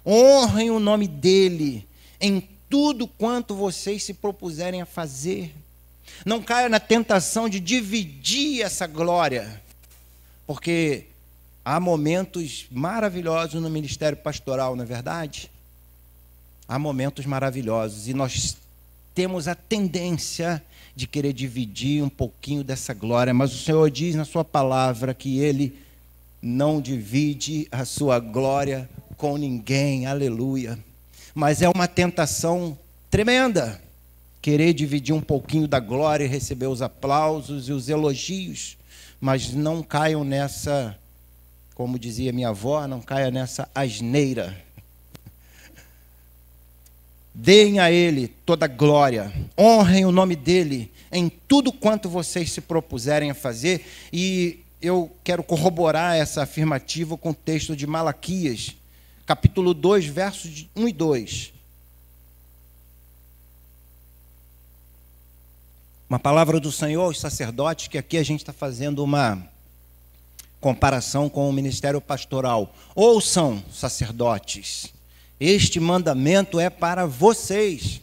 honrem o nome dEle, em tudo quanto vocês se propuserem a fazer. Não caia na tentação de dividir essa glória, porque há momentos maravilhosos no ministério pastoral, não é verdade? Há momentos maravilhosos, e nós temos a tendência de querer dividir um pouquinho dessa glória, mas o Senhor diz na sua palavra que Ele não divide a sua glória com ninguém, aleluia. Mas é uma tentação tremenda, querer dividir um pouquinho da glória e receber os aplausos e os elogios, mas não caiam nessa, como dizia minha avó, não caia nessa asneira. Deem a Ele toda a glória, honrem o nome dEle em tudo quanto vocês se propuserem a fazer. E eu quero corroborar essa afirmativa com o texto de Malaquias, capítulo 2, versos 1 e 2. Uma palavra do Senhor aos sacerdotes, que aqui a gente está fazendo uma comparação com o ministério pastoral. Ouçam, sacerdotes, este mandamento é para vocês.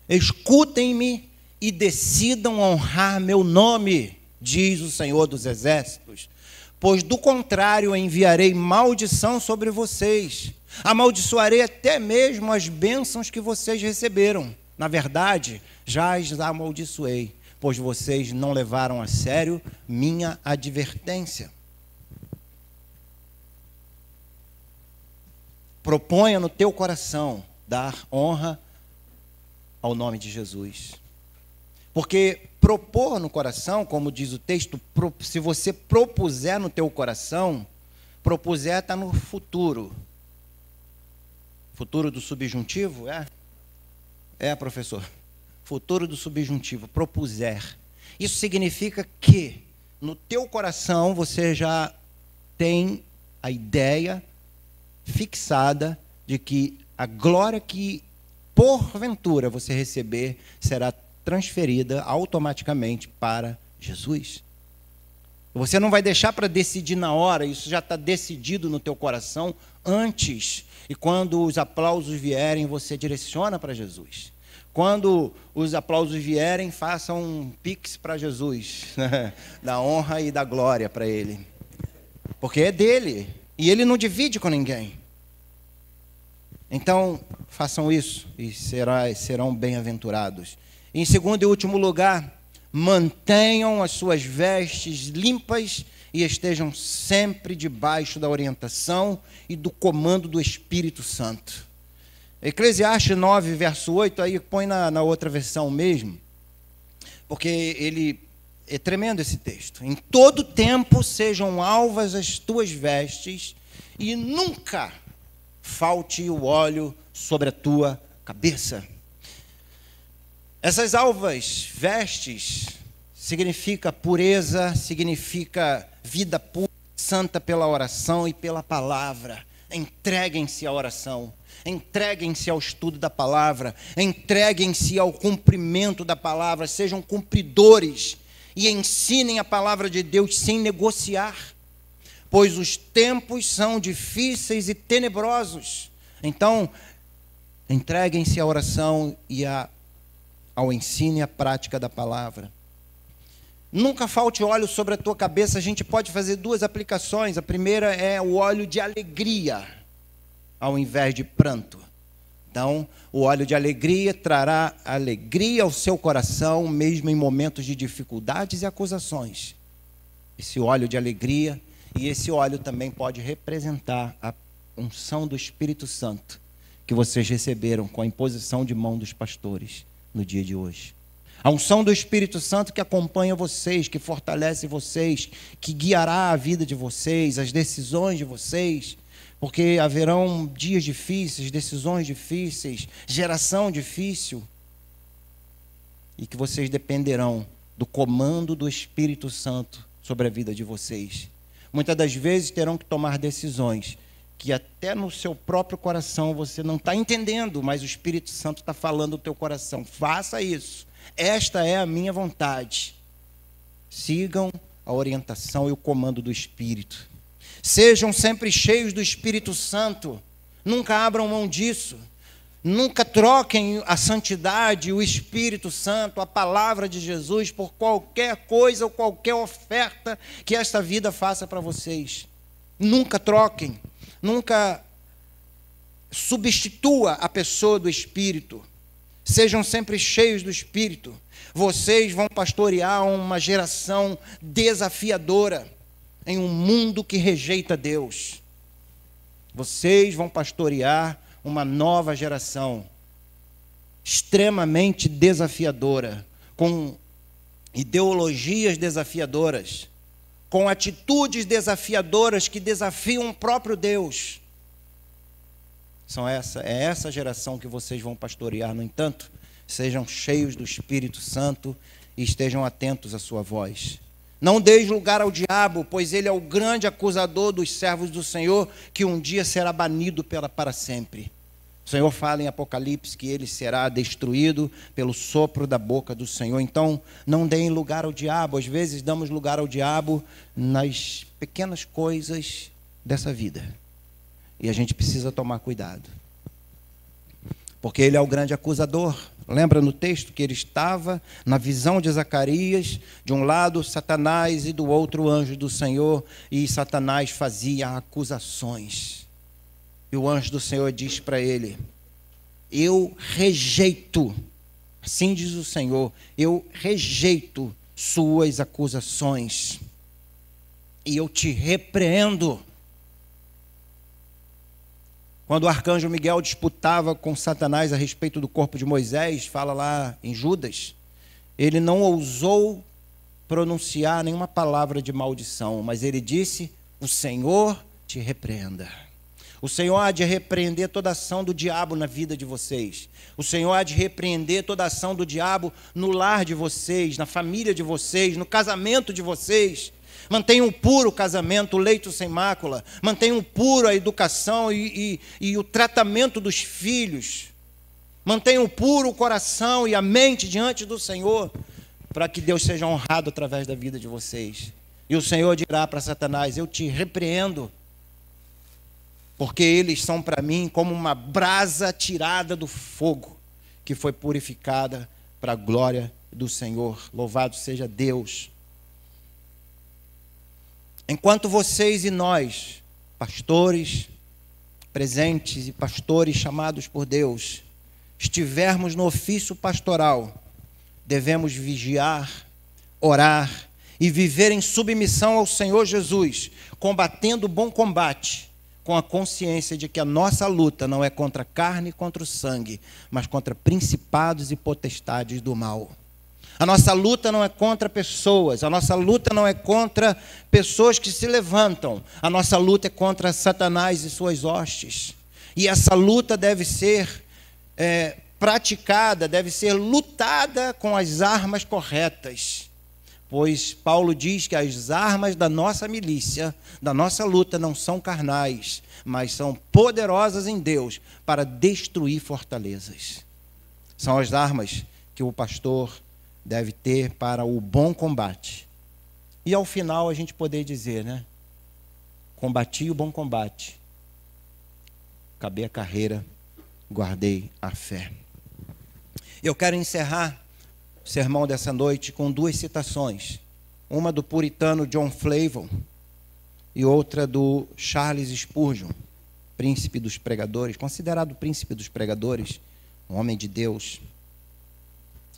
Escutem-me e decidam honrar meu nome, diz o Senhor dos Exércitos, pois do contrário enviarei maldição sobre vocês. Amaldiçoarei até mesmo as bênçãos que vocês receberam. Na verdade, já as amaldiçoei, pois vocês não levaram a sério minha advertência. Proponha no teu coração dar honra ao nome de Jesus. Porque propor no coração, como diz o texto, se você propuser no teu coração, propuser está no futuro. Futuro do subjuntivo, é? É, professor. Futuro do subjuntivo, propuser. Isso significa que no teu coração você já tem a ideia fixada de que a glória que porventura você receber será transferida automaticamente para Jesus. Você não vai deixar para decidir na hora, isso já está decidido no teu coração antes. E quando os aplausos vierem, você direciona para Jesus. Quando os aplausos vierem, faça um pix para Jesus, da honra e da glória para Ele. Porque é dele, e Ele não divide com ninguém. Então, façam isso e serão bem-aventurados. Em segundo e último lugar, mantenham as suas vestes limpas e estejam sempre debaixo da orientação e do comando do Espírito Santo. Eclesiastes 9, verso 8, aí põe na outra versão mesmo, porque ele é tremendo esse texto. Em todo tempo sejam alvas as tuas vestes e nunca falte o óleo sobre a tua cabeça. Essas alvas vestes significa pureza, significa vida pura, santa pela oração e pela palavra. Entreguem-se à oração, entreguem-se ao estudo da palavra, entreguem-se ao cumprimento da palavra, sejam cumpridores e ensinem a palavra de Deus sem negociar, pois os tempos são difíceis e tenebrosos. Então, entreguem-se à oração e ao ensino e à prática da palavra. Nunca falte óleo sobre a tua cabeça. A gente pode fazer duas aplicações. A primeira é o óleo de alegria, ao invés de pranto. Então, o óleo de alegria trará alegria ao seu coração, mesmo em momentos de dificuldades e acusações. Esse óleo de alegria, e esse óleo também pode representar a unção do Espírito Santo, que vocês receberam com a imposição de mão dos pastores no dia de hoje. A unção do Espírito Santo que acompanha vocês, que fortalece vocês, que guiará a vida de vocês, as decisões de vocês, porque haverão dias difíceis, decisões difíceis, geração difícil, e que vocês dependerão do comando do Espírito Santo sobre a vida de vocês. Muitas das vezes terão que tomar decisões que até no seu próprio coração você não está entendendo, mas o Espírito Santo está falando no teu coração. Faça isso. Esta é a minha vontade. Sigam a orientação e o comando do Espírito. Sejam sempre cheios do Espírito Santo. Nunca abram mão disso. Nunca troquem a santidade, o Espírito Santo, a palavra de Jesus por qualquer coisa ou qualquer oferta que esta vida faça para vocês. Nunca troquem. Nunca substitua a pessoa do Espírito. Sejam sempre cheios do Espírito. Vocês vão pastorear uma geração desafiadora em um mundo que rejeita Deus. Vocês vão pastorear uma nova geração extremamente desafiadora, com ideologias desafiadoras, com atitudes desafiadoras que desafiam o próprio Deus. É essa geração que vocês vão pastorear. No entanto, sejam cheios do Espírito Santo e estejam atentos à sua voz. Não deis lugar ao diabo, pois ele é o grande acusador dos servos do Senhor, que um dia será banido para sempre. O Senhor fala em Apocalipse que ele será destruído pelo sopro da boca do Senhor. Então, não deem lugar ao diabo. Às vezes damos lugar ao diabo nas pequenas coisas dessa vida. E a gente precisa tomar cuidado. Porque ele é o grande acusador. Lembra no texto que ele estava na visão de Zacarias, de um lado Satanás e do outro anjo do Senhor, e Satanás fazia acusações. E o anjo do Senhor diz para ele: eu rejeito, assim diz o Senhor, eu rejeito suas acusações, e eu te repreendo. Quando o arcanjo Miguel disputava com Satanás a respeito do corpo de Moisés, fala lá em Judas, ele não ousou pronunciar nenhuma palavra de maldição, mas ele disse: o Senhor te repreenda. O Senhor há de repreender toda ação do diabo na vida de vocês. O Senhor há de repreender toda ação do diabo no lar de vocês, na família de vocês, no casamento de vocês. Mantenham puro o casamento, o leito sem mácula. Mantenham puro a educação e o tratamento dos filhos. Mantenham puro o coração e a mente diante do Senhor, para que Deus seja honrado através da vida de vocês. E o Senhor dirá para Satanás: eu te repreendo, porque eles são para mim como uma brasa tirada do fogo, que foi purificada para a glória do Senhor. Louvado seja Deus. Enquanto vocês e nós, pastores presentes e pastores chamados por Deus, estivermos no ofício pastoral, devemos vigiar, orar e viver em submissão ao Senhor Jesus, combatendo o bom combate, com a consciência de que a nossa luta não é contra a carne e contra o sangue, mas contra principados e potestades do mal. A nossa luta não é contra pessoas, a nossa luta não é contra pessoas que se levantam, a nossa luta é contra Satanás e suas hostes. E essa luta deve ser praticada, deve ser lutada com as armas corretas. Pois Paulo diz que as armas da nossa milícia, da nossa luta, não são carnais, mas são poderosas em Deus para destruir fortalezas. São as armas que o pastor deve ter para o bom combate. E ao final a gente poder dizer, né? Combati o bom combate, acabei a carreira, guardei a fé. Eu quero encerrar o sermão dessa noite com duas citações. Uma do puritano John Flavel e outra do Charles Spurgeon, príncipe dos pregadores, considerado príncipe dos pregadores, um homem de Deus.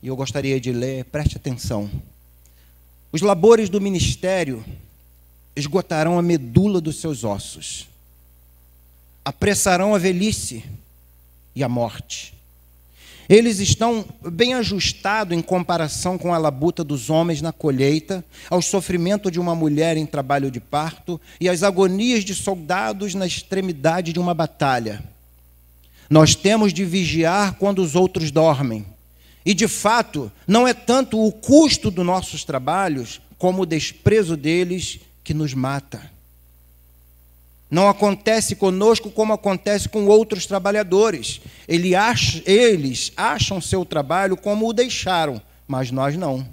E eu gostaria de ler, preste atenção. Os labores do ministério esgotarão a medula dos seus ossos, apressarão a velhice e a morte. Eles estão bem ajustados em comparação com a labuta dos homens na colheita, ao sofrimento de uma mulher em trabalho de parto e às agonias de soldados na extremidade de uma batalha. Nós temos de vigiar quando os outros dormem. E, de fato, não é tanto o custo dos nossos trabalhos, como o desprezo deles que nos mata. Não acontece conosco como acontece com outros trabalhadores. Eles acham seu trabalho como o deixaram, mas nós não.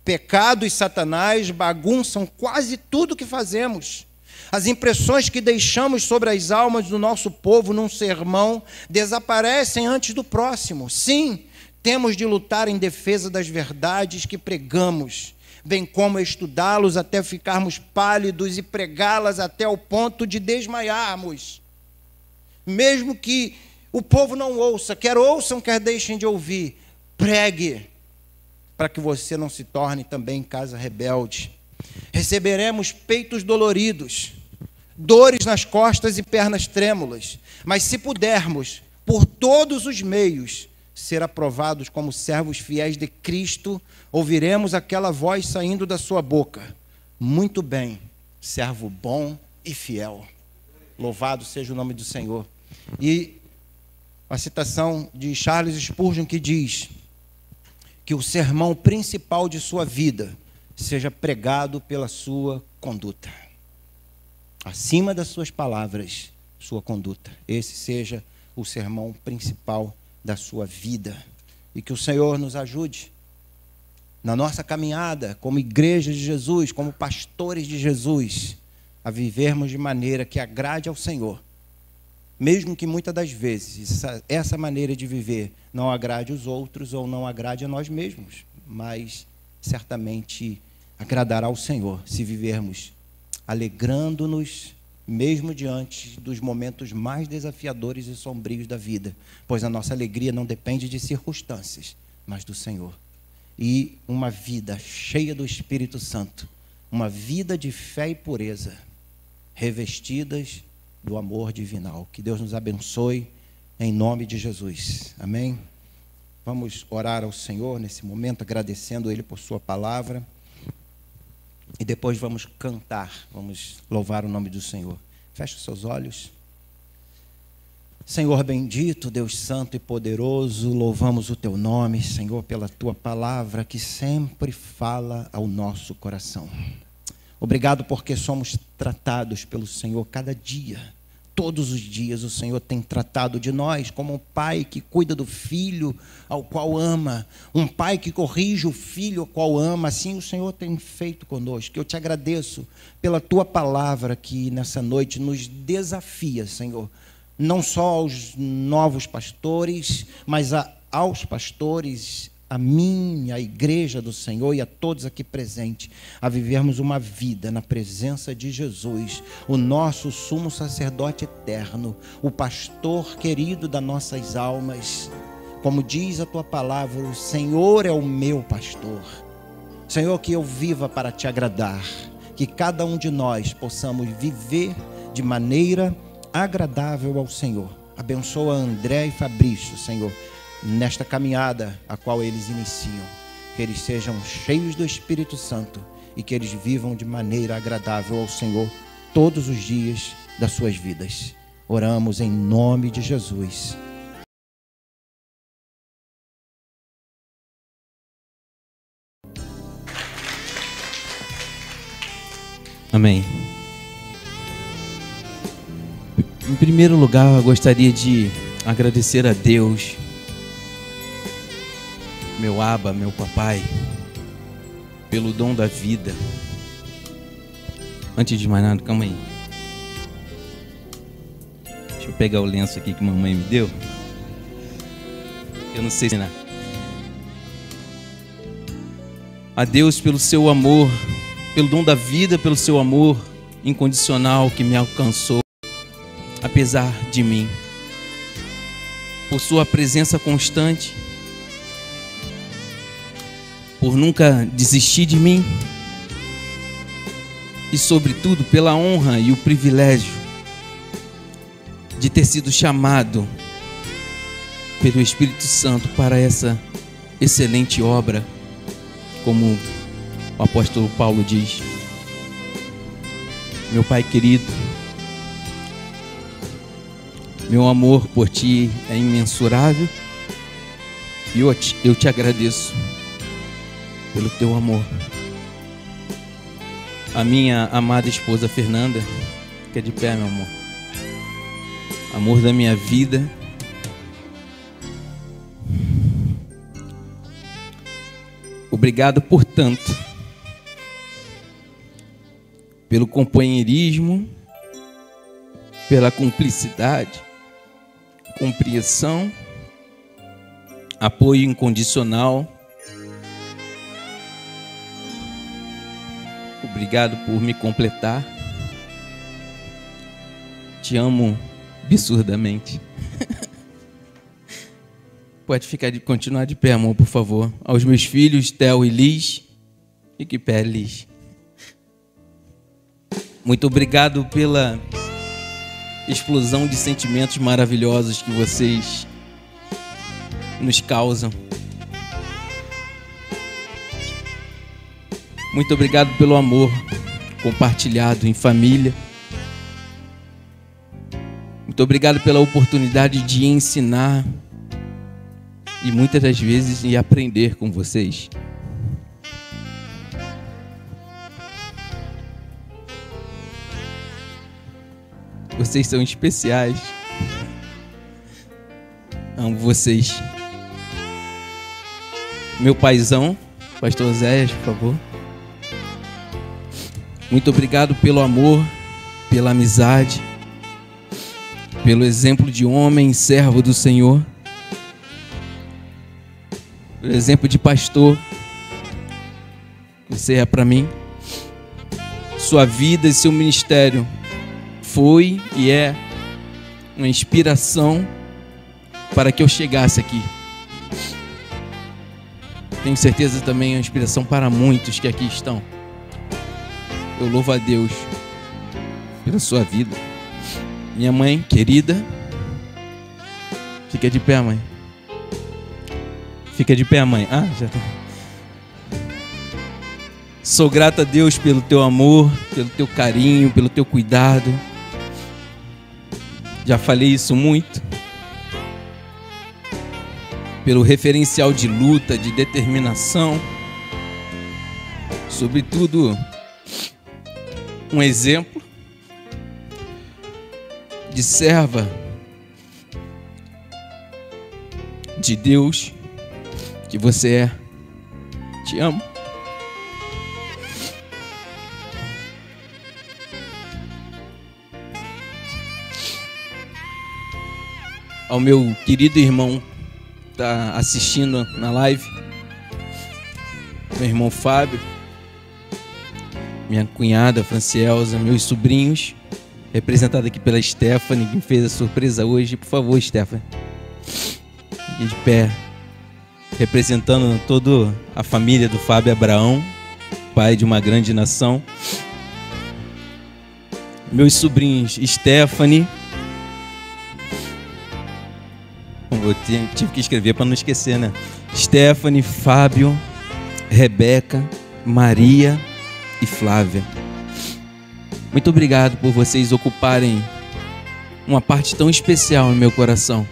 Pecado e Satanás bagunçam quase tudo que fazemos. As impressões que deixamos sobre as almas do nosso povo num sermão desaparecem antes do próximo. Sim, temos de lutar em defesa das verdades que pregamos, bem como estudá-los até ficarmos pálidos e pregá-las até o ponto de desmaiarmos. Mesmo que o povo não ouça, quer ouçam, quer deixem de ouvir, pregue, para que você não se torne também casa rebelde. Receberemos peitos doloridos, dores nas costas e pernas trêmulas, mas se pudermos, por todos os meios, ser aprovados como servos fiéis de Cristo, ouviremos aquela voz saindo da sua boca: muito bem, servo bom e fiel. Louvado seja o nome do Senhor. E a citação de Charles Spurgeon, que diz que o sermão principal de sua vida seja pregado pela sua conduta. Acima das suas palavras, sua conduta. Esse seja o sermão principal da sua vida. E que o Senhor nos ajude na nossa caminhada como igreja de Jesus, como pastores de Jesus, a vivermos de maneira que agrade ao Senhor. Mesmo que muitas das vezes essa maneira de viver não agrade os outros ou não agrade a nós mesmos, mas certamente agradará ao Senhor se vivermos alegrando-nos mesmo diante dos momentos mais desafiadores e sombrios da vida, pois a nossa alegria não depende de circunstâncias, mas do Senhor. E uma vida cheia do Espírito Santo, uma vida de fé e pureza, revestidas do amor divinal. Que Deus nos abençoe em nome de Jesus. Amém? Vamos orar ao Senhor nesse momento, agradecendo Ele por sua palavra. E depois vamos cantar, vamos louvar o nome do Senhor. Feche os seus olhos. Senhor bendito, Deus santo e poderoso, louvamos o Teu nome, Senhor, pela Tua palavra que sempre fala ao nosso coração. Obrigado porque somos tratados pelo Senhor cada dia. Todos os dias o Senhor tem tratado de nós como um pai que cuida do filho ao qual ama, um pai que corrige o filho ao qual ama. Assim o Senhor tem feito conosco. Eu te agradeço pela Tua palavra que nessa noite nos desafia, Senhor, não só aos novos pastores, mas aos pastores, a mim, a igreja do Senhor e a todos aqui presentes, a vivermos uma vida na presença de Jesus, o nosso sumo sacerdote eterno, o pastor querido das nossas almas. Como diz a Tua palavra, o Senhor é o meu pastor. Senhor, que eu viva para Te agradar, que cada um de nós possamos viver de maneira agradável ao Senhor. Abençoa André e Fabrício, Senhor, nesta caminhada a qual eles iniciam, que eles sejam cheios do Espírito Santo e que eles vivam de maneira agradável ao Senhor todos os dias das suas vidas. Oramos em nome de Jesus. Amém. Em primeiro lugar, eu gostaria de agradecer a Deus, meu Abba, meu papai, pelo dom da vida. Antes de mais nada, calma aí. Deixa eu pegar o lenço aqui que mamãe me deu. Eu não sei se não. A Deus pelo seu amor, pelo dom da vida, pelo seu amor incondicional que me alcançou, apesar de mim, por sua presença constante, por nunca desistir de mim e, sobretudo, pela honra e o privilégio de ter sido chamado pelo Espírito Santo para essa excelente obra, como o apóstolo Paulo diz. Meu Pai querido, meu amor por Ti é imensurável e eu te agradeço pelo Teu amor. A minha amada esposa Fernanda, fica de pé, meu amor, amor da minha vida, obrigado por tanto, pelo companheirismo, pela cumplicidade, compreensão, apoio incondicional. Obrigado por me completar. Te amo absurdamente. Pode continuar de pé, amor, por favor. Aos meus filhos, Theo e Liz. Fique pé, Liz. Muito obrigado pela explosão de sentimentos maravilhosos que vocês nos causam. Muito obrigado pelo amor compartilhado em família. Muito obrigado pela oportunidade de ensinar e muitas das vezes de aprender com vocês. Vocês são especiais. Amo vocês. Meu paizão, pastor Oséias, por favor. Muito obrigado pelo amor, pela amizade, pelo exemplo de homem, servo do Senhor, pelo exemplo de pastor que você é para mim. Sua vida e seu ministério foi e é uma inspiração para que eu chegasse aqui. Tenho certeza também é uma inspiração para muitos que aqui estão. Eu louvo a Deus pela sua vida. Minha mãe querida, fica de pé, mãe. Fica de pé, mãe. Ah, já tá. Sou grato a Deus pelo teu amor, pelo teu carinho, pelo teu cuidado. Já falei isso muito. Pelo referencial de luta, de determinação. Sobretudo, um exemplo de serva de Deus que você é. Te amo. Ao meu querido irmão que está assistindo na live, meu irmão Fábio, minha cunhada Francielza, meus sobrinhos, representado aqui pela Stephanie, que me fez a surpresa hoje. Por favor, Stephanie, fique de pé, representando toda a família do Fábio Abraão, pai de uma grande nação. Meus sobrinhos Stephanie, eu tive que escrever para não esquecer, né? Stephanie, Fábio, Rebeca, Maria e Flávia. Muito obrigado por vocês ocuparem uma parte tão especial no meu coração.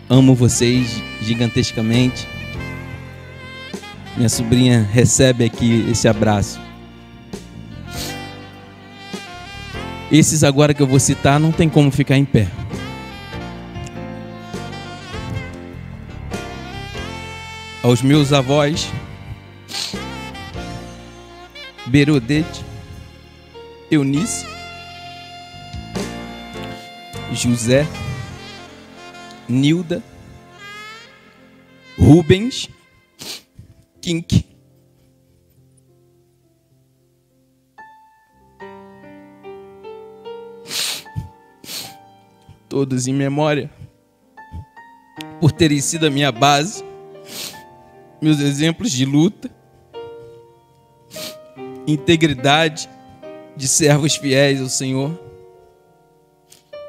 Amo vocês gigantescamente. Minha sobrinha recebe aqui esse abraço. Esses agora que eu vou citar não tem como ficar em pé. Aos meus avós, Berodete, Eunice, José, Nilda, Rubens, Kink, todos em memória, por terem sido a minha base, meus exemplos de luta, integridade, de servos fiéis ao Senhor.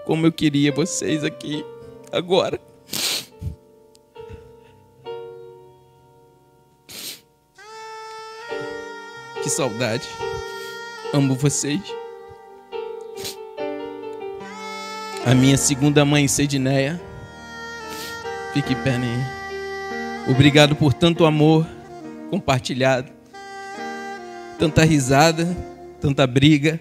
Como eu queria vocês aqui agora. Que saudade. Amo vocês. A minha segunda mãe, Cedineia, fique em pé, né? Obrigado por tanto amor compartilhado, tanta risada, tanta briga.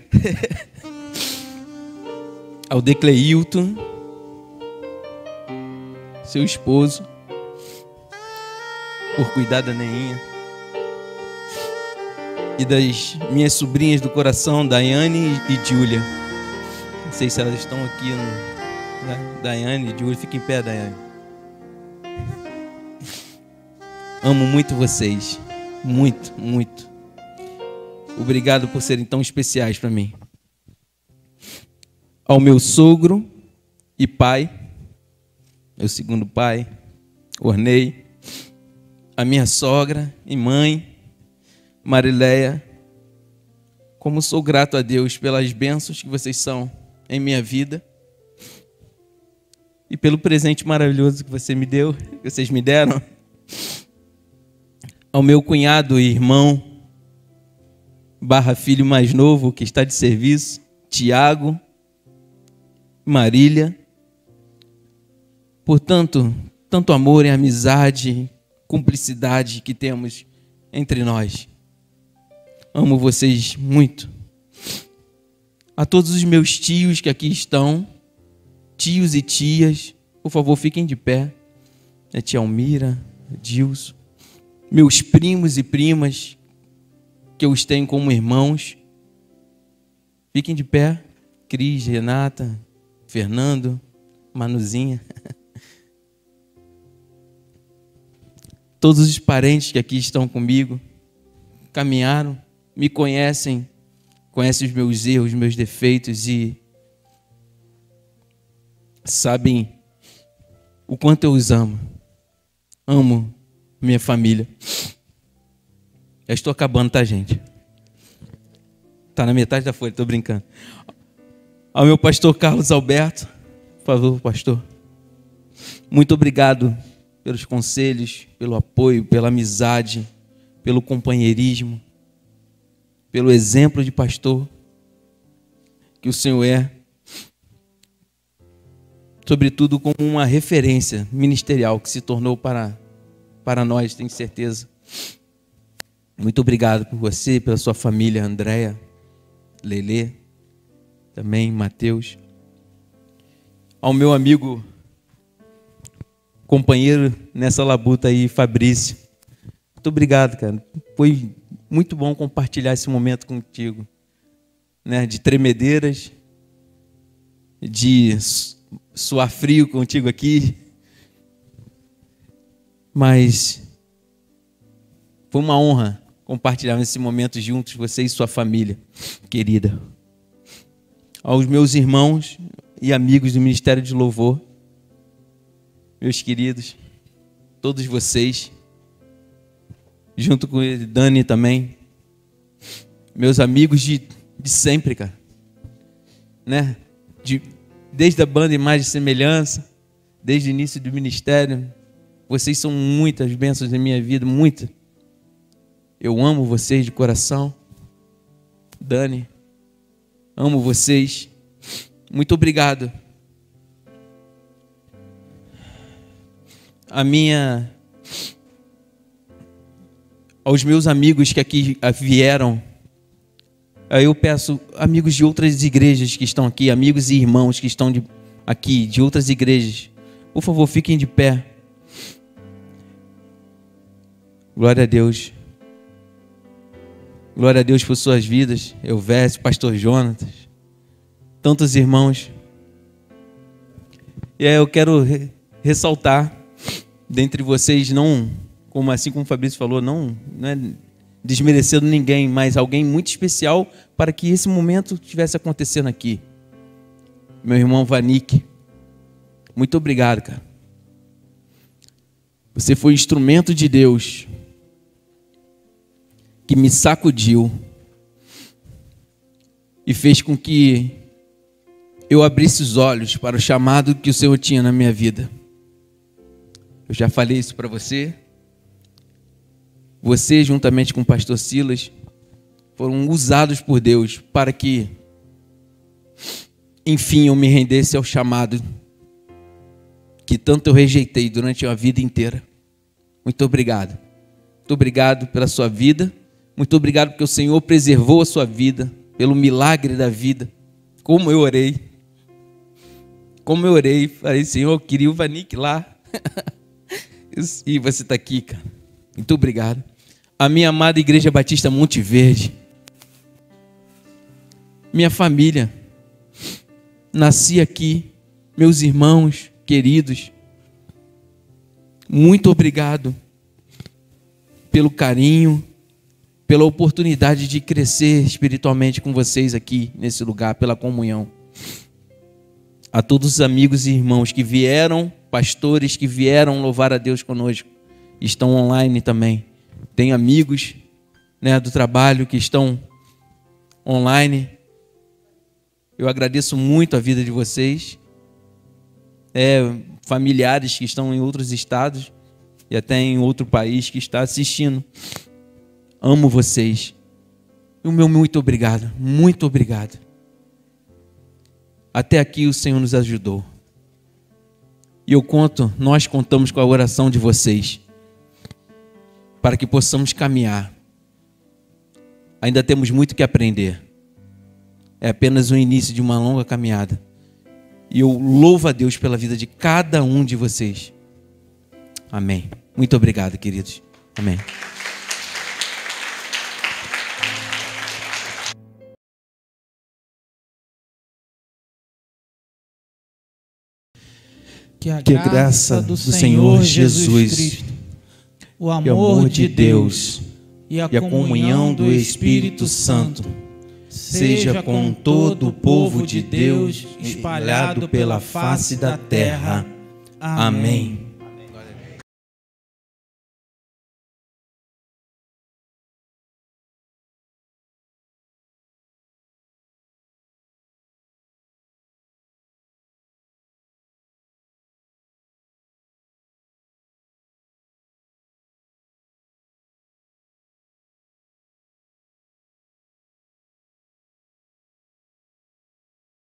Ao Decleilton, seu esposo, por cuidar da Neinha. E das minhas sobrinhas do coração, Daiane e Júlia. Não sei se elas estão aqui. Daiane e Júlia, fiquem em pé, Daiane. Amo muito vocês. Muito, muito. Obrigado por serem tão especiais para mim. Ao meu sogro e pai, meu segundo pai, Ornei, a minha sogra e mãe, Marileia, como sou grato a Deus pelas bênçãos que vocês são em minha vida e pelo presente maravilhoso que você me deu, que vocês me deram. Ao meu cunhado e irmão, / filho mais novo que está de serviço, Tiago Marília, por tanto amor e amizade, cumplicidade que temos entre nós. Amo vocês muito. A todos os meus tios que aqui estão, tios e tias, por favor, fiquem de pé. A tia Almira, Dilson, meus primos e primas, que eu os tenho como irmãos, fiquem de pé. Cris, Renata, Fernando, Manuzinha. Todos os parentes que aqui estão comigo, caminharam, me conhecem, conhecem os meus erros, meus defeitos e sabem o quanto eu os amo. Amo minha família. Já estou acabando, tá, gente? Tá na metade da folha, estou brincando. Ao meu pastor Carlos Alberto, por favor, pastor. Muito obrigado pelos conselhos, pelo apoio, pela amizade, pelo companheirismo, pelo exemplo de pastor que o Senhor é, sobretudo como uma referência ministerial que se tornou para nós, tenho certeza. Muito obrigado por você, pela sua família, Andréia, Lelê, também Mateus. Ao meu amigo, companheiro nessa labuta aí, Fabrício. Muito obrigado, cara. Foi muito bom compartilhar esse momento contigo, né? De tremedeiras, de suar frio contigo aqui, mas foi uma honra compartilhar nesse momento juntos, você e sua família querida. Aos meus irmãos e amigos do Ministério de Louvor, meus queridos, todos vocês, junto com ele, Dani também, meus amigos de sempre, cara, né? Desde a banda Imagem e Semelhança, desde o início do ministério, vocês são muitas bênçãos na minha vida, muitas. Eu amo vocês de coração. Dani, amo vocês. Muito obrigado. Aos meus amigos que aqui vieram, eu peço, amigos de outras igrejas que estão aqui, amigos e irmãos que estão aqui, de outras igrejas, por favor, fiquem de pé. Glória a Deus. Glória a Deus por suas vidas. Elvésio, pastor Jonatas, tantos irmãos. E eu quero ressaltar, dentre vocês, não, assim como o Fabrício falou, não é desmerecendo ninguém, mas alguém muito especial para que esse momento estivesse acontecendo aqui. Meu irmão Vanik, muito obrigado, cara. Você foi instrumento de Deus que me sacudiu e fez com que eu abrisse os olhos para o chamado que o Senhor tinha na minha vida. Eu já falei isso para você. Você, juntamente com o pastor Silas, foram usados por Deus para que, enfim, eu me rendesse ao chamado que tanto eu rejeitei durante a vida inteira. Muito obrigado. Muito obrigado pela sua vida. Muito obrigado porque o Senhor preservou a sua vida, pelo milagre da vida. Como eu orei. Falei, Senhor, eu queria o Vanik lá. E você está aqui, cara. Muito obrigado. A minha amada Igreja Batista Monte Verde. Minha família. Nasci aqui. Meus irmãos queridos. Muito obrigado pelo carinho, pela oportunidade de crescer espiritualmente com vocês aqui nesse lugar, pela comunhão. A todos os amigos e irmãos que vieram, pastores que vieram louvar a Deus conosco, estão online também. Tem amigos, né, do trabalho que estão online. Eu agradeço muito a vida de vocês. Familiares que estão em outros estados e até em outro país que está assistindo. Amo vocês. E o meu muito obrigado. Muito obrigado. Até aqui o Senhor nos ajudou. E nós contamos com a oração de vocês, para que possamos caminhar. Ainda temos muito que aprender. É apenas o início de uma longa caminhada. E eu louvo a Deus pela vida de cada um de vocês. Amém. Muito obrigado, queridos. Amém. Que a graça do Senhor Jesus Cristo, o amor de Deus e a comunhão do Espírito Santo seja com todo o povo de Deus espalhado pela face da terra. Amém.